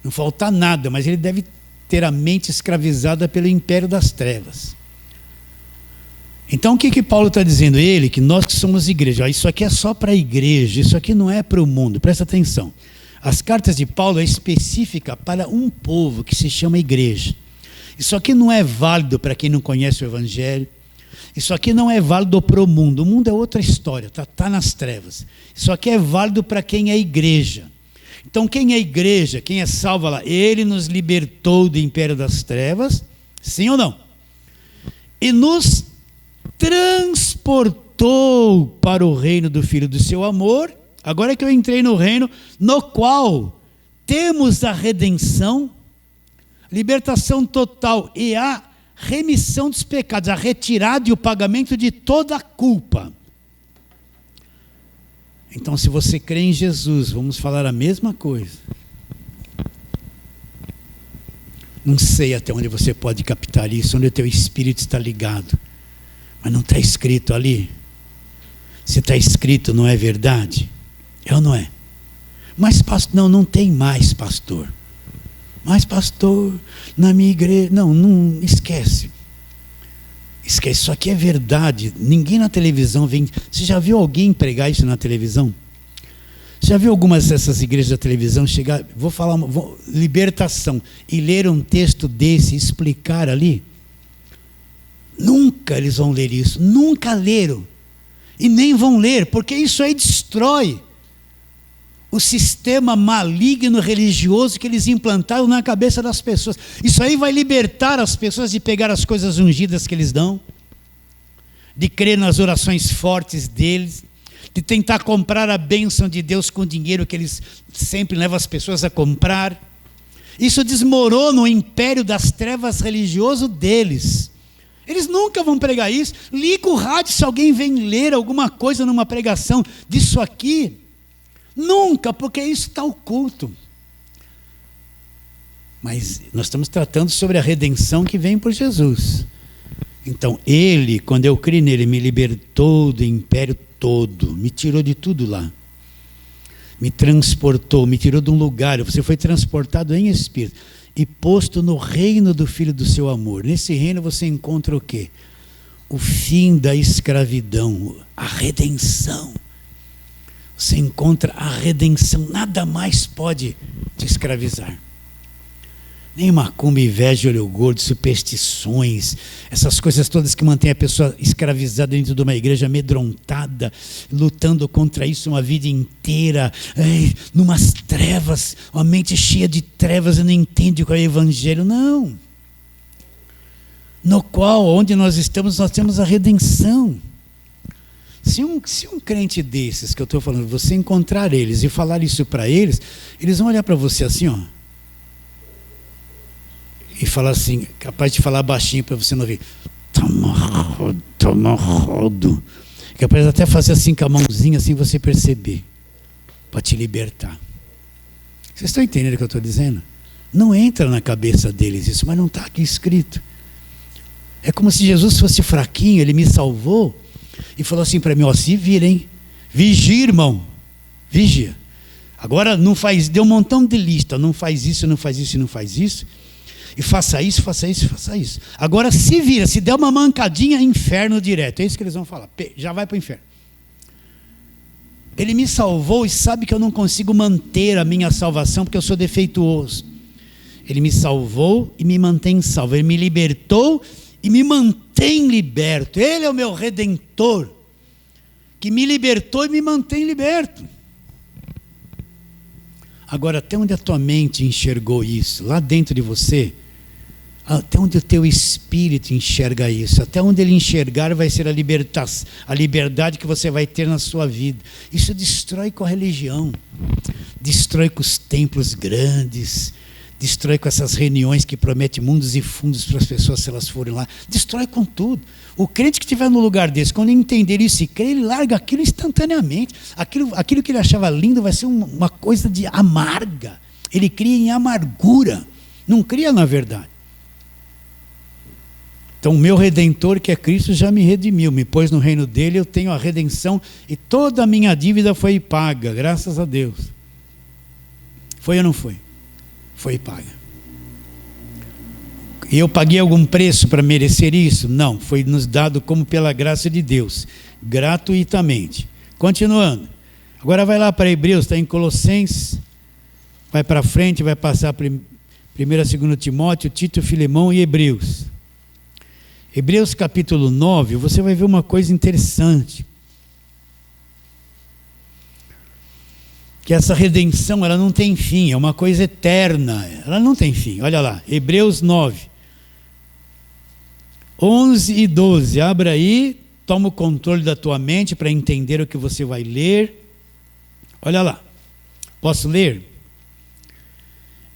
não faltar nada, mas ele deve ter a mente escravizada pelo império das trevas. Então o que Paulo está dizendo? Ele, que nós que somos igreja, isso aqui é só para a igreja, isso aqui não é para o mundo, presta atenção. As cartas de Paulo é específica para um povo que se chama igreja. Isso aqui não é válido para quem não conhece o Evangelho. Isso aqui não é válido para o mundo. O mundo é outra história, está nas trevas. Isso aqui é válido para quem é igreja. Então quem é igreja, quem é salvo lá, ele nos libertou do império das trevas, sim ou não? E nos transportou para o reino do Filho do seu amor. Agora que eu entrei no reino, no qual temos a redenção, libertação total e a remissão dos pecados, a retirada e o pagamento de toda a culpa. Então, se você crê em Jesus, vamos falar a mesma coisa. Não sei até onde você pode captar isso, onde o teu espírito está ligado, mas não está escrito ali. Se está escrito, não é verdade? É ou não é? Mas pastor, não tem mais pastor. Mas pastor, na minha igreja, não esquece. Esquece, isso aqui é verdade. Ninguém na televisão vem. Você já viu alguém pregar isso na televisão? Você já viu algumas dessas igrejas da televisão chegar, libertação, e ler um texto desse, explicar ali? Nunca eles vão ler isso, nunca leram. E nem vão ler, porque isso aí destrói o sistema maligno religioso que eles implantaram na cabeça das pessoas. Isso aí vai libertar as pessoas de pegar as coisas ungidas que eles dão, de crer nas orações fortes deles, de tentar comprar a bênção de Deus com o dinheiro que eles sempre levam as pessoas a comprar. Isso desmorona o império das trevas religioso deles. Eles nunca vão pregar isso. Liga o rádio se alguém vem ler alguma coisa numa pregação disso aqui. Nunca, porque isso está oculto. Mas nós estamos tratando sobre a redenção que vem por Jesus. Então ele, quando eu criei nele, me libertou do império todo, me tirou de tudo lá, me transportou, me tirou de um lugar. Você foi transportado em espírito e posto no reino do Filho do seu amor. Nesse reino você encontra o quê? O fim da escravidão, a redenção. Você encontra a redenção, nada mais pode te escravizar. Nem macumba, inveja, olho gordo, superstições, essas coisas todas que mantêm a pessoa escravizada dentro de uma igreja amedrontada, lutando contra isso uma vida inteira, numas trevas, uma mente cheia de trevas e não entende qual é o evangelho. Não. No qual, onde nós estamos, nós temos a redenção. Se um crente desses que eu estou falando, você encontrar eles e falar isso para eles, eles vão olhar para você assim, ó, e falar assim, capaz de falar baixinho para você não ouvir, toma rodo, capaz de até fazer assim com a mãozinha, assim você perceber, para te libertar. Vocês estão entendendo o que eu estou dizendo? Não entra na cabeça deles isso, mas não está aqui escrito. É como se Jesus fosse fraquinho, ele me salvou e falou assim para mim, ó, se vira, hein? Vigia, irmão, vigia. Agora não faz, deu um montão de lista, não faz isso, não faz isso, não faz isso. E faça isso, faça isso, faça isso. Agora se vira, se der uma mancadinha, inferno direto. É isso que eles vão falar, já vai para o inferno. Ele me salvou e sabe que eu não consigo manter a minha salvação porque eu sou defeituoso. Ele me salvou e me mantém salvo. Ele me libertou e me mantém liberto. Ele é o meu redentor, que me libertou e me mantém liberto. Agora, até onde a tua mente enxergou isso, lá dentro de você, até onde o teu espírito enxerga isso, até onde ele enxergar vai ser a liberdade que você vai ter na sua vida. Isso destrói com a religião, destrói com os templos grandes, destrói com essas reuniões que prometem mundos e fundos para as pessoas se elas forem lá, destrói com tudo. O crente que estiver no lugar desse, quando ele entender isso e crer, ele larga aquilo instantaneamente. Aquilo que ele achava lindo vai ser uma coisa de amarga. Ele cria em amargura, não cria na verdade. Então, o meu Redentor, que é Cristo, já me redimiu, me pôs no reino dele, eu tenho a redenção e toda a minha dívida foi paga, graças a Deus. Foi ou não foi? Foi paga. E eu paguei algum preço para merecer isso? Não, foi nos dado como pela graça de Deus, gratuitamente. Continuando. Agora vai lá para Hebreus, está em Colossenses, vai para frente, vai passar 1º e 2º Timóteo, Tito, Filemão e Hebreus. Hebreus capítulo 9, você vai ver uma coisa interessante. Que essa redenção, ela não tem fim, é uma coisa eterna, ela não tem fim. Olha lá, Hebreus 9, 11 e 12, abra aí, toma o controle da tua mente para entender o que você vai ler. Olha lá, posso ler?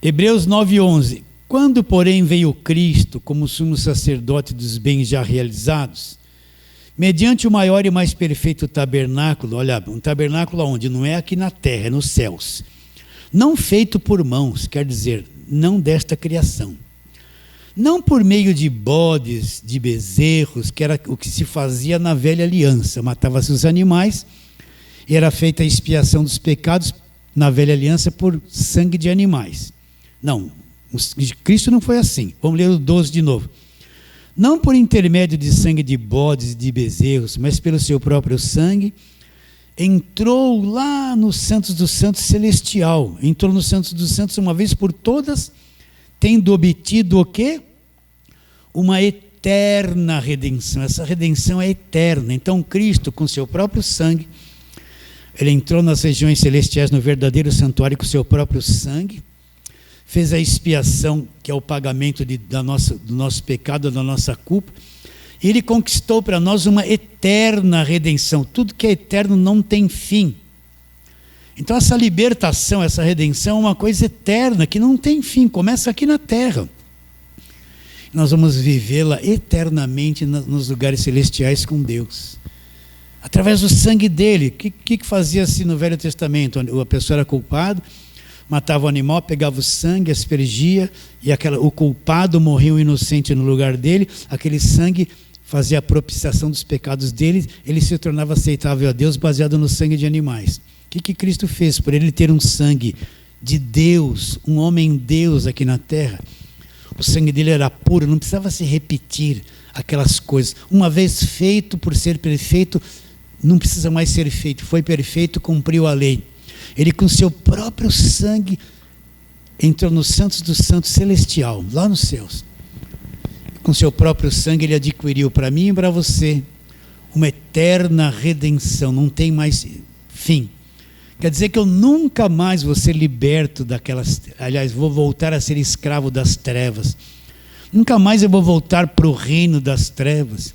Hebreus 9, 11. Quando, porém, veio Cristo como sumo sacerdote dos bens já realizados, mediante o maior e mais perfeito tabernáculo, olha, um tabernáculo onde? Não é aqui na terra, é nos céus. Não feito por mãos, quer dizer, não desta criação. Não por meio de bodes, de bezerros, que era o que se fazia na velha aliança. Matava-se os animais e era feita a expiação dos pecados na velha aliança por sangue de animais. Não, Cristo não foi assim. Vamos ler o 12 de novo. Não por intermédio de sangue de bodes e de bezerros, mas pelo seu próprio sangue, entrou lá no Santos dos Santos celestial. Entrou no Santos dos Santos uma vez por todas, tendo obtido o quê? Uma eterna redenção. Essa redenção é eterna. Então Cristo, com seu próprio sangue, ele entrou nas regiões celestiais no verdadeiro santuário com seu próprio sangue, fez a expiação, que é o pagamento do nosso pecado, da nossa culpa, e ele conquistou para nós uma eterna redenção. Tudo que é eterno não tem fim. Então essa libertação, essa redenção é uma coisa eterna, que não tem fim, começa aqui na terra. Nós vamos vivê-la eternamente nos lugares celestiais com Deus, através do sangue dele. O que fazia-se no Velho Testamento? A pessoa era culpada, matava o animal, pegava o sangue, aspergia, e o culpado morria, o inocente no lugar dele. Aquele sangue fazia a propiciação dos pecados dele, ele se tornava aceitável a Deus baseado no sangue de animais. O que Cristo fez? Por ele ter um sangue de Deus, um homem Deus aqui na terra, o sangue dele era puro, não precisava se repetir aquelas coisas. Uma vez feito, por ser perfeito, não precisa mais ser feito. Foi perfeito, cumpriu a lei. Ele, com seu próprio sangue, entrou no Santos dos Santos celestial, lá nos céus. Com seu próprio sangue, ele adquiriu para mim e para você uma eterna redenção. Não tem mais fim. Quer dizer que eu nunca mais vou ser liberto daquelas... Aliás, vou voltar a ser escravo das trevas. Nunca mais eu vou voltar para o reino das trevas.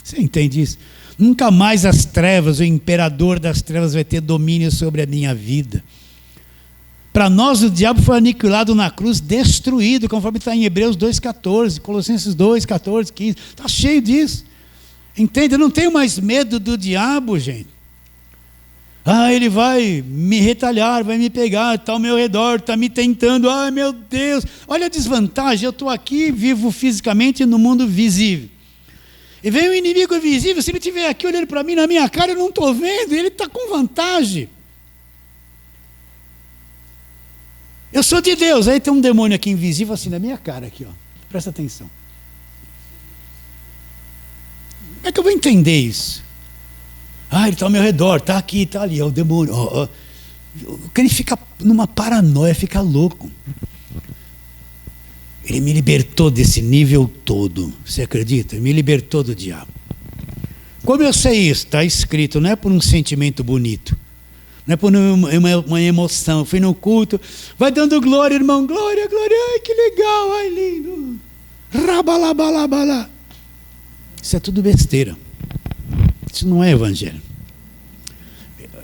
Você entende isso? Nunca mais as trevas, o imperador das trevas vai ter domínio sobre a minha vida. Para nós o diabo foi aniquilado na cruz, destruído, conforme está em Hebreus 2,14, Colossenses 2,14, 15. Está cheio disso. Entende? Eu não tenho mais medo do diabo, gente. Ele vai me retalhar, vai me pegar, está ao meu redor, está me tentando. Ai, meu Deus, olha a desvantagem, eu estou aqui, vivo fisicamente no mundo visível. E vem um inimigo invisível, se ele estiver aqui olhando para mim, na minha cara, eu não estou vendo, ele está com vantagem. Eu sou de Deus, aí tem um demônio aqui invisível, assim, na minha cara, aqui, ó. Presta atenção. Como é que eu vou entender isso? Ele está ao meu redor, está aqui, está ali, é o demônio. Ele fica numa paranoia, fica louco. Ele me libertou desse nível todo. Você acredita? Ele me libertou do diabo. Como eu sei isso? Está escrito, não é por um sentimento bonito. Não é por uma emoção. Fui no culto, vai dando glória, irmão, glória, glória, ai que legal, ai lindo. Rabalabalabala. Isso é tudo besteira. Isso não é evangelho.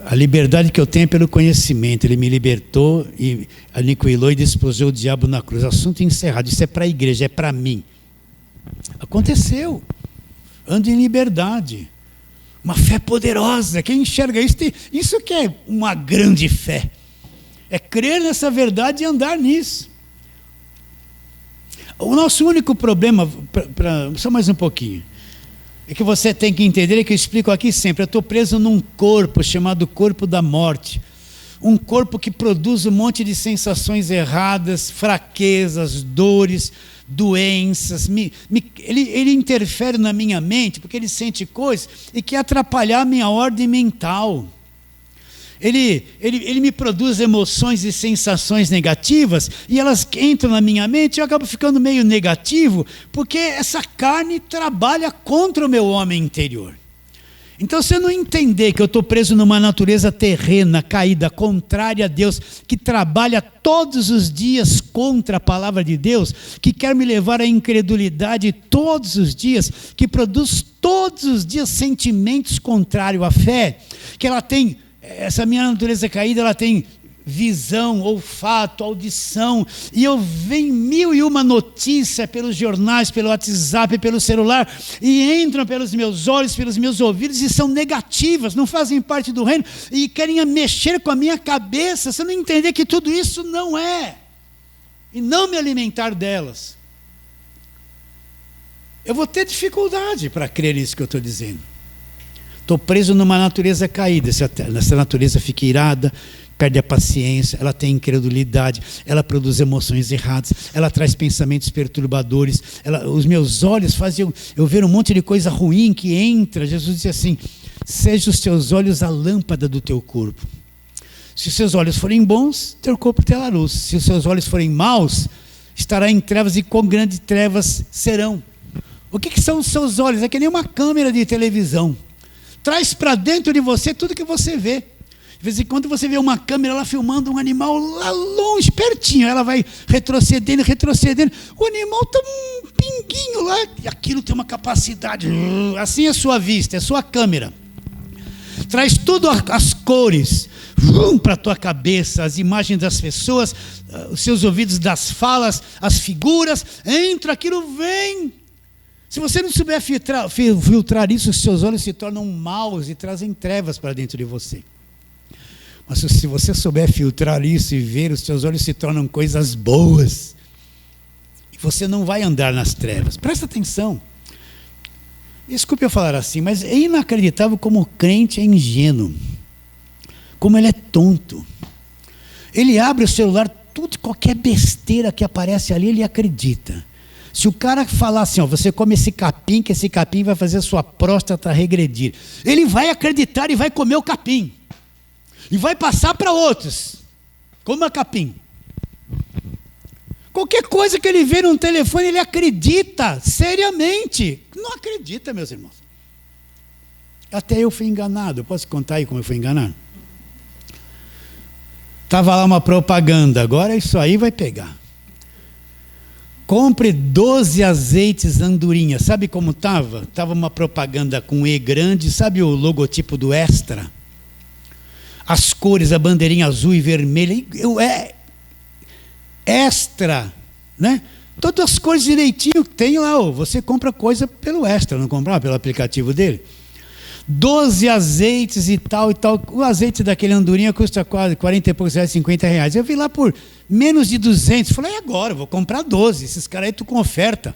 A liberdade que eu tenho é pelo conhecimento. Ele me libertou e aniquilou e despojou o diabo na cruz. Assunto encerrado. Isso é para a igreja, é para mim. Aconteceu. Ando em liberdade. Uma fé poderosa. Quem enxerga isso, isso que é uma grande fé. É crer nessa verdade e andar nisso. O nosso único problema, só mais um pouquinho, é que você tem que entender, é que eu explico aqui sempre, eu estou preso num corpo chamado corpo da morte. Um corpo que produz um monte de sensações erradas, fraquezas, dores, doenças. Ele interfere na minha mente, porque ele sente coisas e quer atrapalhar a minha ordem mental. Ele me produz emoções e sensações negativas, e elas entram na minha mente e eu acabo ficando meio negativo, porque essa carne trabalha contra o meu homem interior. Então, se eu não entender que eu estou preso numa natureza terrena, caída, contrária a Deus, que trabalha todos os dias contra a palavra de Deus, que quer me levar à incredulidade todos os dias, que produz todos os dias sentimentos contrários à fé, que ela tem, essa minha natureza caída, ela tem visão, olfato, audição, e eu venho 1001 notícias pelos jornais, pelo WhatsApp, pelo celular, e entram pelos meus olhos, pelos meus ouvidos, e são negativas, não fazem parte do reino, e querem mexer com a minha cabeça, se eu não entender que tudo isso não é, e não me alimentar delas, eu vou ter dificuldade para crer nisso que eu estou dizendo. Estou preso numa natureza caída, essa natureza fica irada, perde a paciência, ela tem incredulidade, ela produz emoções erradas, ela traz pensamentos perturbadores, os meus olhos fazem eu ver um monte de coisa ruim que entra. Jesus disse assim: seja os teus olhos a lâmpada do teu corpo. Se os seus olhos forem bons, teu corpo terá luz. Se os seus olhos forem maus, estará em trevas, e quão grandes trevas serão. O que são os seus olhos? É que nem uma câmera de televisão. Traz para dentro de você tudo que você vê. De vez em quando você vê uma câmera lá filmando um animal lá longe, pertinho, ela vai retrocedendo, o animal está um pinguinho lá, e aquilo tem uma capacidade, assim é a sua vista, é a sua câmera. Traz tudo as cores para a tua cabeça, as imagens das pessoas, os seus ouvidos das falas, as figuras, entra, aquilo vem. Se você não souber filtrar isso, os seus olhos se tornam maus e trazem trevas para dentro de você. Mas se você souber filtrar isso e ver, os seus olhos se tornam coisas boas. E você não vai andar nas trevas. Presta atenção. Desculpe eu falar assim, mas é inacreditável como o crente é ingênuo. Como ele é tonto. Ele abre o celular, tudo, qualquer besteira que aparece ali, ele acredita. Se o cara falar assim, ó, você come esse capim, que esse capim vai fazer a sua próstata regredir, ele vai acreditar e vai comer o capim. E vai passar para outros. Coma capim. Qualquer coisa que ele vê no telefone, ele acredita, seriamente. Não acredita, meus irmãos. Até eu fui enganado. Eu posso contar aí como eu fui enganado? Estava lá uma propaganda, agora isso aí vai pegar. Compre 12 azeites andorinha. Sabe como estava? Estava uma propaganda com E grande, sabe o logotipo do Extra? As cores, a bandeirinha azul e vermelha, Extra, né? Todas as cores direitinho tem lá, você compra coisa pelo Extra, não compra pelo aplicativo dele. 12 azeites e tal. O azeite daquele andorinha custa quase 40 e poucos reais, 50 reais. Eu vi lá por menos de 200. Falei, agora, vou comprar 12. Esses caras aí estão com oferta.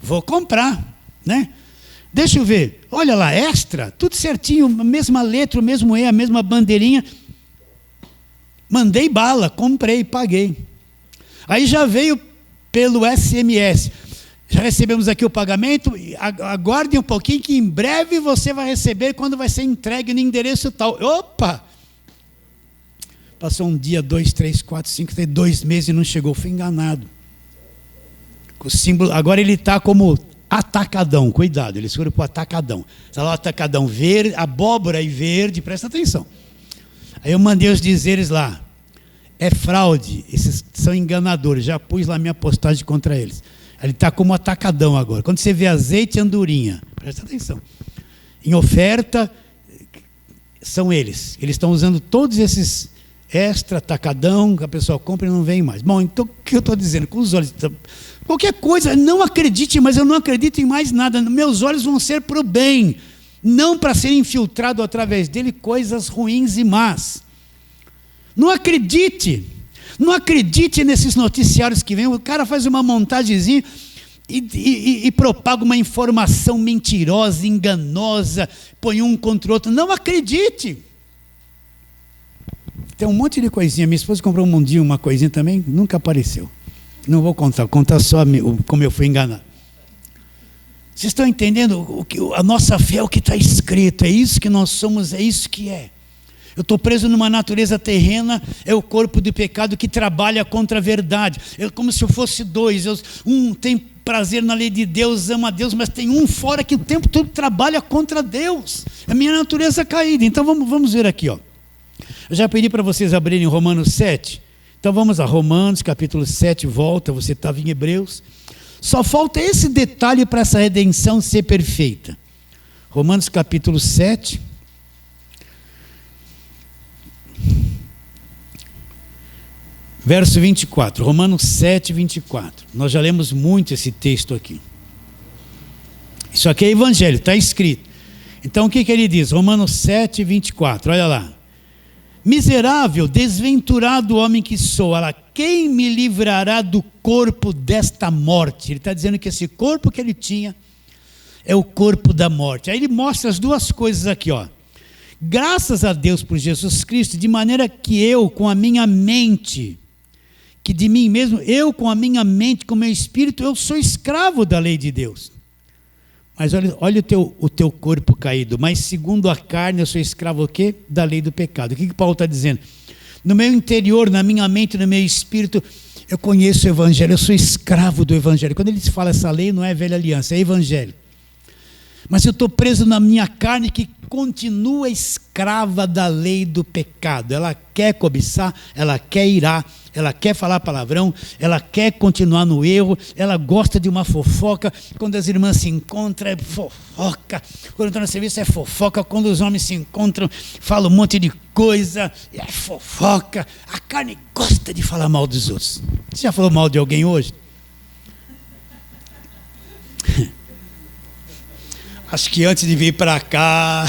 Vou comprar, né? Deixa eu ver. Olha lá, Extra, tudo certinho, a mesma letra, o mesmo E, a mesma bandeirinha. Mandei bala, comprei, paguei. Aí já veio pelo SMS. Já recebemos aqui o pagamento, aguardem um pouquinho que em breve você vai receber quando vai ser entregue no endereço tal. Opa! Passou um dia, 2, 3, 4, 5, 2 meses e não chegou, fui enganado. O símbolo, agora ele está como atacadão, cuidado, eles foram para o atacadão. Está lá o atacadão verde, abóbora e verde, presta atenção. Aí eu mandei os dizeres lá. É fraude, esses são enganadores. Já pus lá minha postagem contra eles. Ele está como atacadão agora. Quando você vê azeite e andorinha, presta atenção. Em oferta, são eles. Eles estão usando todos esses extra, atacadão, que a pessoa compra e não vem mais. Bom, então o que eu estou dizendo? Com os olhos... Qualquer coisa, não acredite, mas eu não acredito em mais nada. Meus olhos vão ser para o bem, não para ser infiltrado através dele coisas ruins e más. Não acredite nesses noticiários que vêm. O cara faz uma montagenzinha e propaga uma informação mentirosa, enganosa, põe um contra o outro. Não acredite. Tem um monte de coisinha. Minha esposa comprou um dia uma coisinha também, nunca apareceu. Não vou contar só como eu fui enganado. Vocês estão entendendo? A nossa fé é o que está escrito, é isso que nós somos, é isso que é. Eu estou preso numa natureza terrena, é o corpo do pecado que trabalha contra a verdade. É como se eu fosse dois. Um tem prazer na lei de Deus, ama a Deus, mas tem um fora que o tempo todo trabalha contra Deus. É a minha natureza caída. Então vamos ver aqui, ó. Eu já pedi para vocês abrirem Romanos 7. Então vamos a Romanos, capítulo 7, volta, você estava em Hebreus. Só falta esse detalhe para essa redenção ser perfeita. Romanos, capítulo 7. Verso 24, Romanos 7, 24. Nós já lemos muito esse texto aqui. Isso aqui é evangelho, está escrito. Então o que ele diz? Romanos 7, 24, olha lá. Miserável, desventurado homem que sou, olha lá, quem me livrará do corpo desta morte? Ele está dizendo que esse corpo que ele tinha é o corpo da morte. Aí ele mostra as duas coisas aqui, ó. Graças a Deus por Jesus Cristo, de maneira que eu, com a minha mente, que de mim mesmo, eu com a minha mente, com o meu espírito, eu sou escravo da lei de Deus. Mas olha o teu corpo caído, mas segundo a carne eu sou escravo o quê? Da lei do pecado. O que Paulo está dizendo? No meu interior, na minha mente, no meu espírito, eu conheço o evangelho, eu sou escravo do evangelho. Quando ele fala essa lei, não é velha aliança, é evangelho. Mas eu estou preso na minha carne que continua escrava da lei do pecado. Ela quer cobiçar, ela quer irar, ela quer falar palavrão, ela quer continuar no erro, ela gosta de uma fofoca. Quando as irmãs se encontram, é fofoca. Quando estão no serviço, é fofoca. Quando os homens se encontram, falam um monte de coisa, é fofoca. A carne gosta de falar mal dos outros. Você já falou mal de alguém hoje? Acho que antes de vir para cá,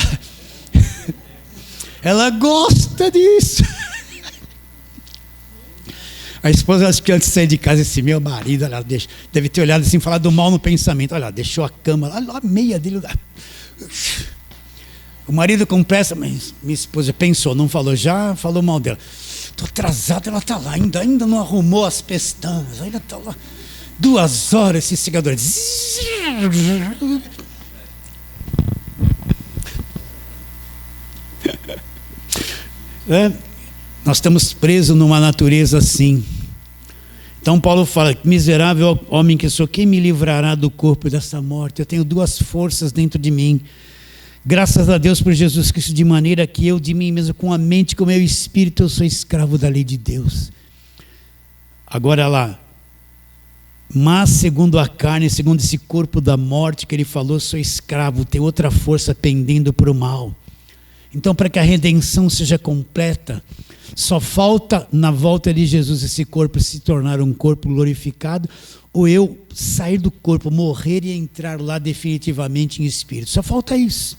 ela gosta disso. A esposa, acho que antes de sair de casa, esse meu marido, ela deve ter olhado assim, falado mal no pensamento. Olha, deixou a cama lá, a meia dele. O marido com pressa, mas minha esposa pensou, não falou, já falou mal dela. Estou atrasado, ela está lá, ainda não arrumou as pestanas, ainda está lá. 2 horas esse cigador. Nós estamos presos numa natureza assim. Então Paulo fala, miserável homem que sou, quem me livrará do corpo dessa morte? Eu tenho 2 forças dentro de mim, graças a Deus por Jesus Cristo, de maneira que eu de mim mesmo, com a mente, com o meu espírito, eu sou escravo da lei de Deus. Agora lá, mas segundo a carne, segundo esse corpo da morte que ele falou, sou escravo, tem outra força pendendo para o mal. Então, para que a redenção seja completa, só falta na volta de Jesus esse corpo se tornar um corpo glorificado, ou eu sair do corpo, morrer e entrar lá definitivamente em espírito. Só falta isso.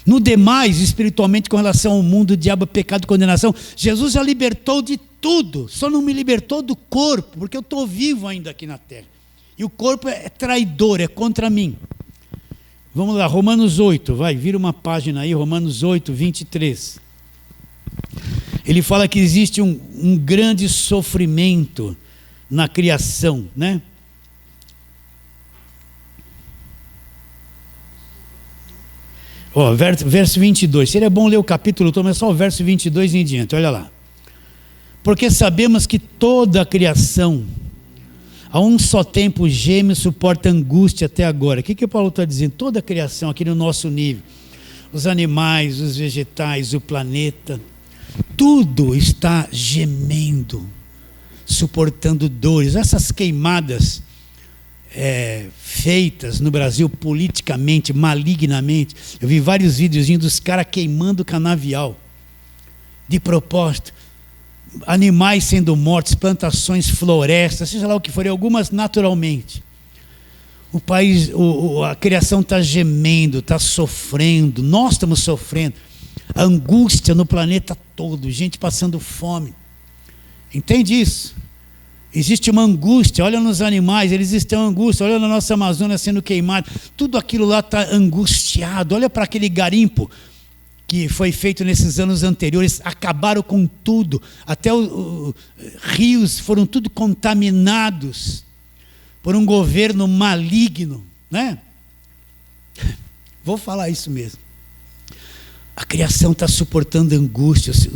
No demais, espiritualmente, com relação ao mundo, diabo, pecado, condenação, Jesus já libertou de tudo, só não me libertou do corpo, porque eu estou vivo ainda aqui na terra. E o corpo é traidor, é contra mim. Vamos lá, Romanos 8, vira uma página aí, Romanos 8, 23. Ele fala que existe um grande sofrimento na criação, né? Ó, verso 22, seria bom ler o capítulo todo, mas só o verso 22 em diante, olha lá. Porque sabemos que toda a criação, a um só tempo geme e suporta angústia até agora. O que Paulo está dizendo? Toda a criação aqui no nosso nível, os animais, os vegetais, o planeta, tudo está gemendo, suportando dores. Essas queimadas feitas no Brasil politicamente, malignamente. Eu vi vários videozinhos dos caras queimando canavial, de propósito. Animais sendo mortos, plantações, florestas, seja lá o que for, e algumas naturalmente. O país, a criação está gemendo, está sofrendo, nós estamos sofrendo. A angústia no planeta todo, gente passando fome. Entende isso? Existe uma angústia, olha nos animais, eles estão em angústia, olha na nossa Amazônia sendo queimada, tudo aquilo lá está angustiado. Olha para aquele garimpo que foi feito nesses anos anteriores, acabaram com tudo, até os rios foram tudo contaminados por um governo maligno, né? Vou falar isso mesmo. A criação está suportando angústias.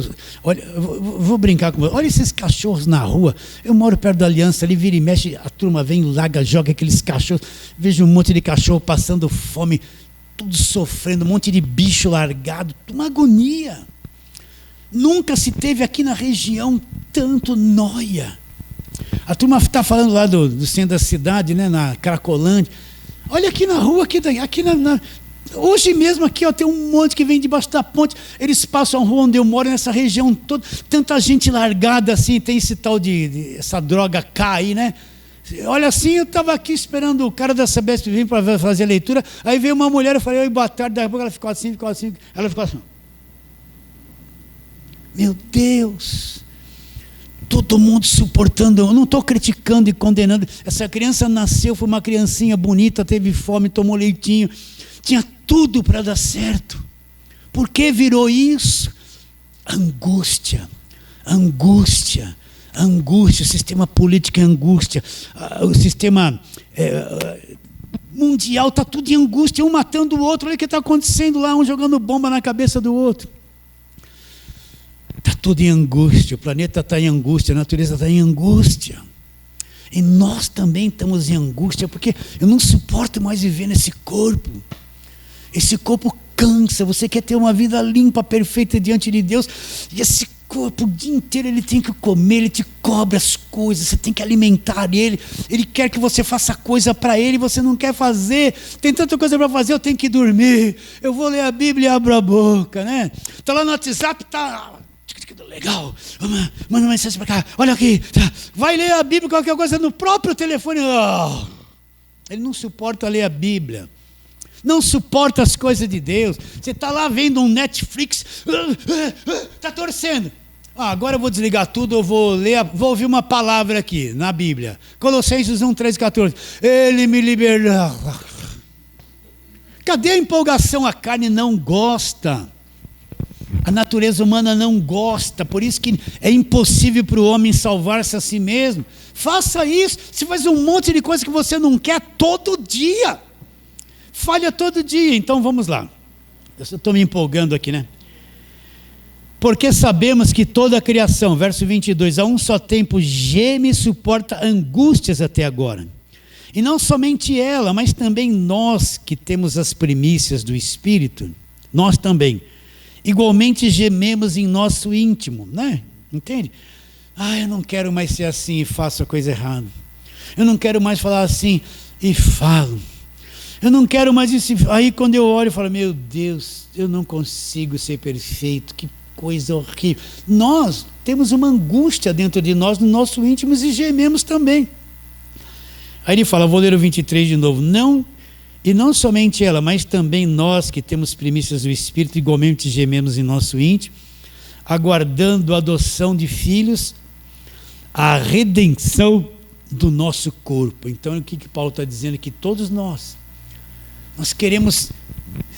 Olha, vou brincar com você. Olha esses cachorros na rua. Eu moro perto da Aliança, ali vira e mexe, a turma vem, larga, joga aqueles cachorros. Vejo um monte de cachorro passando fome, tudo sofrendo, um monte de bicho largado, uma agonia. Nunca se teve aqui na região tanto nóia. A turma está falando lá do centro da cidade, né, na Cracolândia. Olha aqui na rua, aqui hoje mesmo aqui, ó, tem um monte que vem debaixo da ponte. Eles passam a rua onde eu moro, nessa região toda. Tanta gente largada assim, tem esse tal essa droga K aí, né? Olha assim, eu estava aqui esperando o cara da Sabesp vir para fazer a leitura. Aí veio uma mulher, eu falei, oi, boa tarde. Daí a pouco ela ficou assim. Ela ficou assim. Meu Deus! Todo mundo suportando. Eu não estou criticando e condenando. Essa criança nasceu, foi uma criancinha bonita, teve fome, tomou leitinho. Tinha tudo para dar certo. Por que virou isso? Angústia. O sistema político é angústia. O sistema mundial está tudo em angústia, um matando o outro. Olha o que está acontecendo lá, um jogando bomba na cabeça do outro. Está tudo em angústia, o planeta está em angústia, a natureza está em angústia. E nós também estamos em angústia, porque eu não suporto mais viver nesse corpo. Esse corpo cansa, você quer ter uma vida limpa, perfeita diante de Deus, e esse corpo o dia inteiro ele tem que comer, ele te cobra as coisas, você tem que alimentar ele quer que você faça coisa para ele, você não quer fazer, tem tanta coisa para fazer, eu tenho que dormir, eu vou ler a Bíblia e abro a boca, né? Está lá no WhatsApp, está legal, manda uma mensagem para cá, olha aqui, vai ler a Bíblia, qualquer coisa no próprio telefone, ele não suporta ler a Bíblia, não suporta as coisas de Deus. Você está lá vendo um Netflix, está torcendo. Agora eu vou desligar tudo, eu vou ouvir uma palavra aqui na Bíblia. Colossenses 1, 13, 14. Ele me liberou. Cadê a empolgação? A carne não gosta. A natureza humana não gosta. Por isso que é impossível para o homem salvar-se a si mesmo. Faça isso. Você faz um monte de coisa que você não quer todo dia. Falha todo dia, então vamos lá. Eu estou me empolgando aqui, né? Porque sabemos que toda a criação, verso 22, a um só tempo geme e suporta angústias até agora. E não somente ela, mas também nós que temos as primícias do Espírito, nós também, igualmente gememos em nosso íntimo, né? Entende? Eu não quero mais ser assim e faço a coisa errada. Eu não quero mais falar assim e falo. Eu não quero mais isso. Aí quando eu olho, eu falo, meu Deus, eu não consigo ser perfeito, que coisa horrível. Nós temos uma angústia dentro de nós, no nosso íntimo, e gememos também. Aí ele fala, vou ler o 23 de novo. E não somente ela, mas também nós que temos primícias do Espírito, igualmente gememos em nosso íntimo, aguardando a adoção de filhos, a redenção do nosso corpo. Então o que Paulo está dizendo? Que todos nós queremos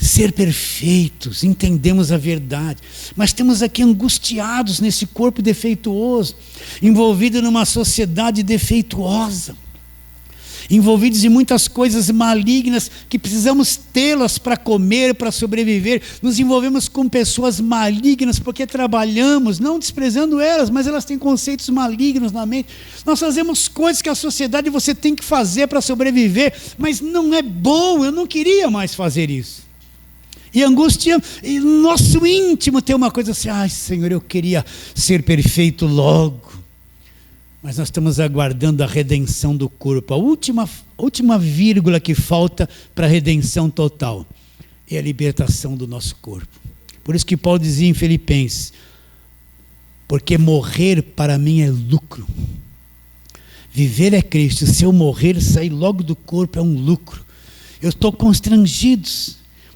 ser perfeitos, entendemos a verdade, mas estamos aqui angustiados nesse corpo defeituoso, envolvido numa sociedade defeituosa, envolvidos em muitas coisas malignas que precisamos tê-las para comer, para sobreviver. Nos envolvemos com pessoas malignas porque trabalhamos, não desprezando elas, mas elas têm conceitos malignos na mente. Nós fazemos coisas que a sociedade você tem que fazer para sobreviver, mas não é bom, eu não queria mais fazer isso. E angústia, e no nosso íntimo tem uma coisa assim: ai, Senhor, eu queria ser perfeito logo. Mas nós estamos aguardando a redenção do corpo. A última vírgula que falta para a redenção total é a libertação do nosso corpo. Por isso que Paulo dizia em Filipenses: porque morrer para mim é lucro. Viver é Cristo. Se eu morrer, sair logo do corpo é um lucro. Eu estou constrangido.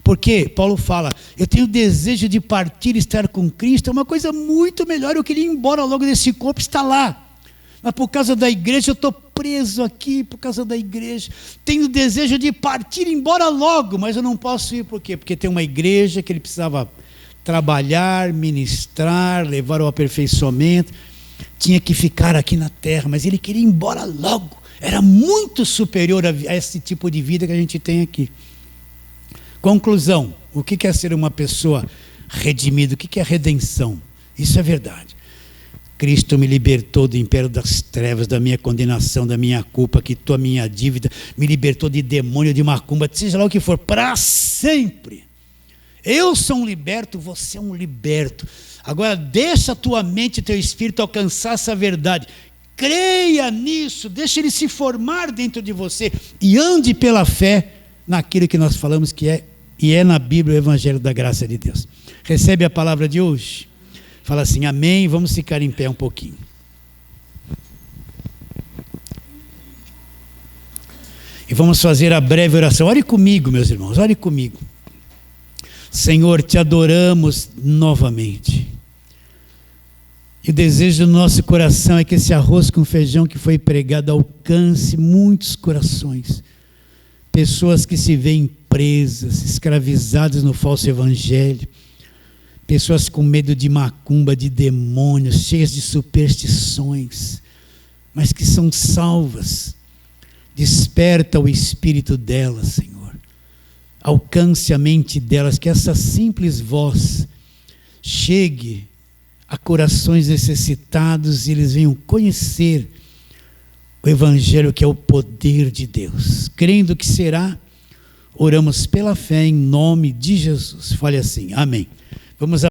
Porque Paulo fala: eu tenho desejo de partir e estar com Cristo. É uma coisa muito melhor. Eu queria ir embora logo desse corpo, está lá. Mas por causa da igreja, eu estou preso aqui por causa da igreja. Tenho desejo de partir embora logo, mas eu não posso ir. Por quê? Porque tem uma igreja que ele precisava trabalhar, ministrar, levar ao aperfeiçoamento. Tinha que ficar aqui na terra, mas ele queria ir embora logo. Era muito superior a esse tipo de vida que a gente tem aqui. Conclusão: o que é ser uma pessoa redimida? O que é redenção? Isso é verdade. Cristo me libertou do império das trevas, da minha condenação, da minha culpa, quitou a minha dívida, me libertou de demônio, de macumba, seja lá o que for, para sempre. Eu sou um liberto, você é um liberto. Agora deixa a tua mente e teu espírito alcançar essa verdade. Creia nisso, deixa ele se formar dentro de você e ande pela fé naquilo que nós falamos que é, e é na Bíblia o Evangelho da graça de Deus. Recebe a palavra de hoje? Fala assim, amém, vamos ficar em pé um pouquinho. E vamos fazer a breve oração. Ore comigo, meus irmãos, ore comigo. Senhor, te adoramos novamente. E o desejo do nosso coração é que esse arroz com feijão que foi pregado alcance muitos corações. Pessoas que se veem presas, escravizadas no falso evangelho. Pessoas com medo de macumba, de demônios, cheias de superstições, mas que são salvas. Desperta o espírito delas, Senhor. Alcance a mente delas, que essa simples voz chegue a corações necessitados e eles venham conhecer o Evangelho, que é o poder de Deus. Crendo que será, oramos pela fé em nome de Jesus. Fale assim, amém. Vamos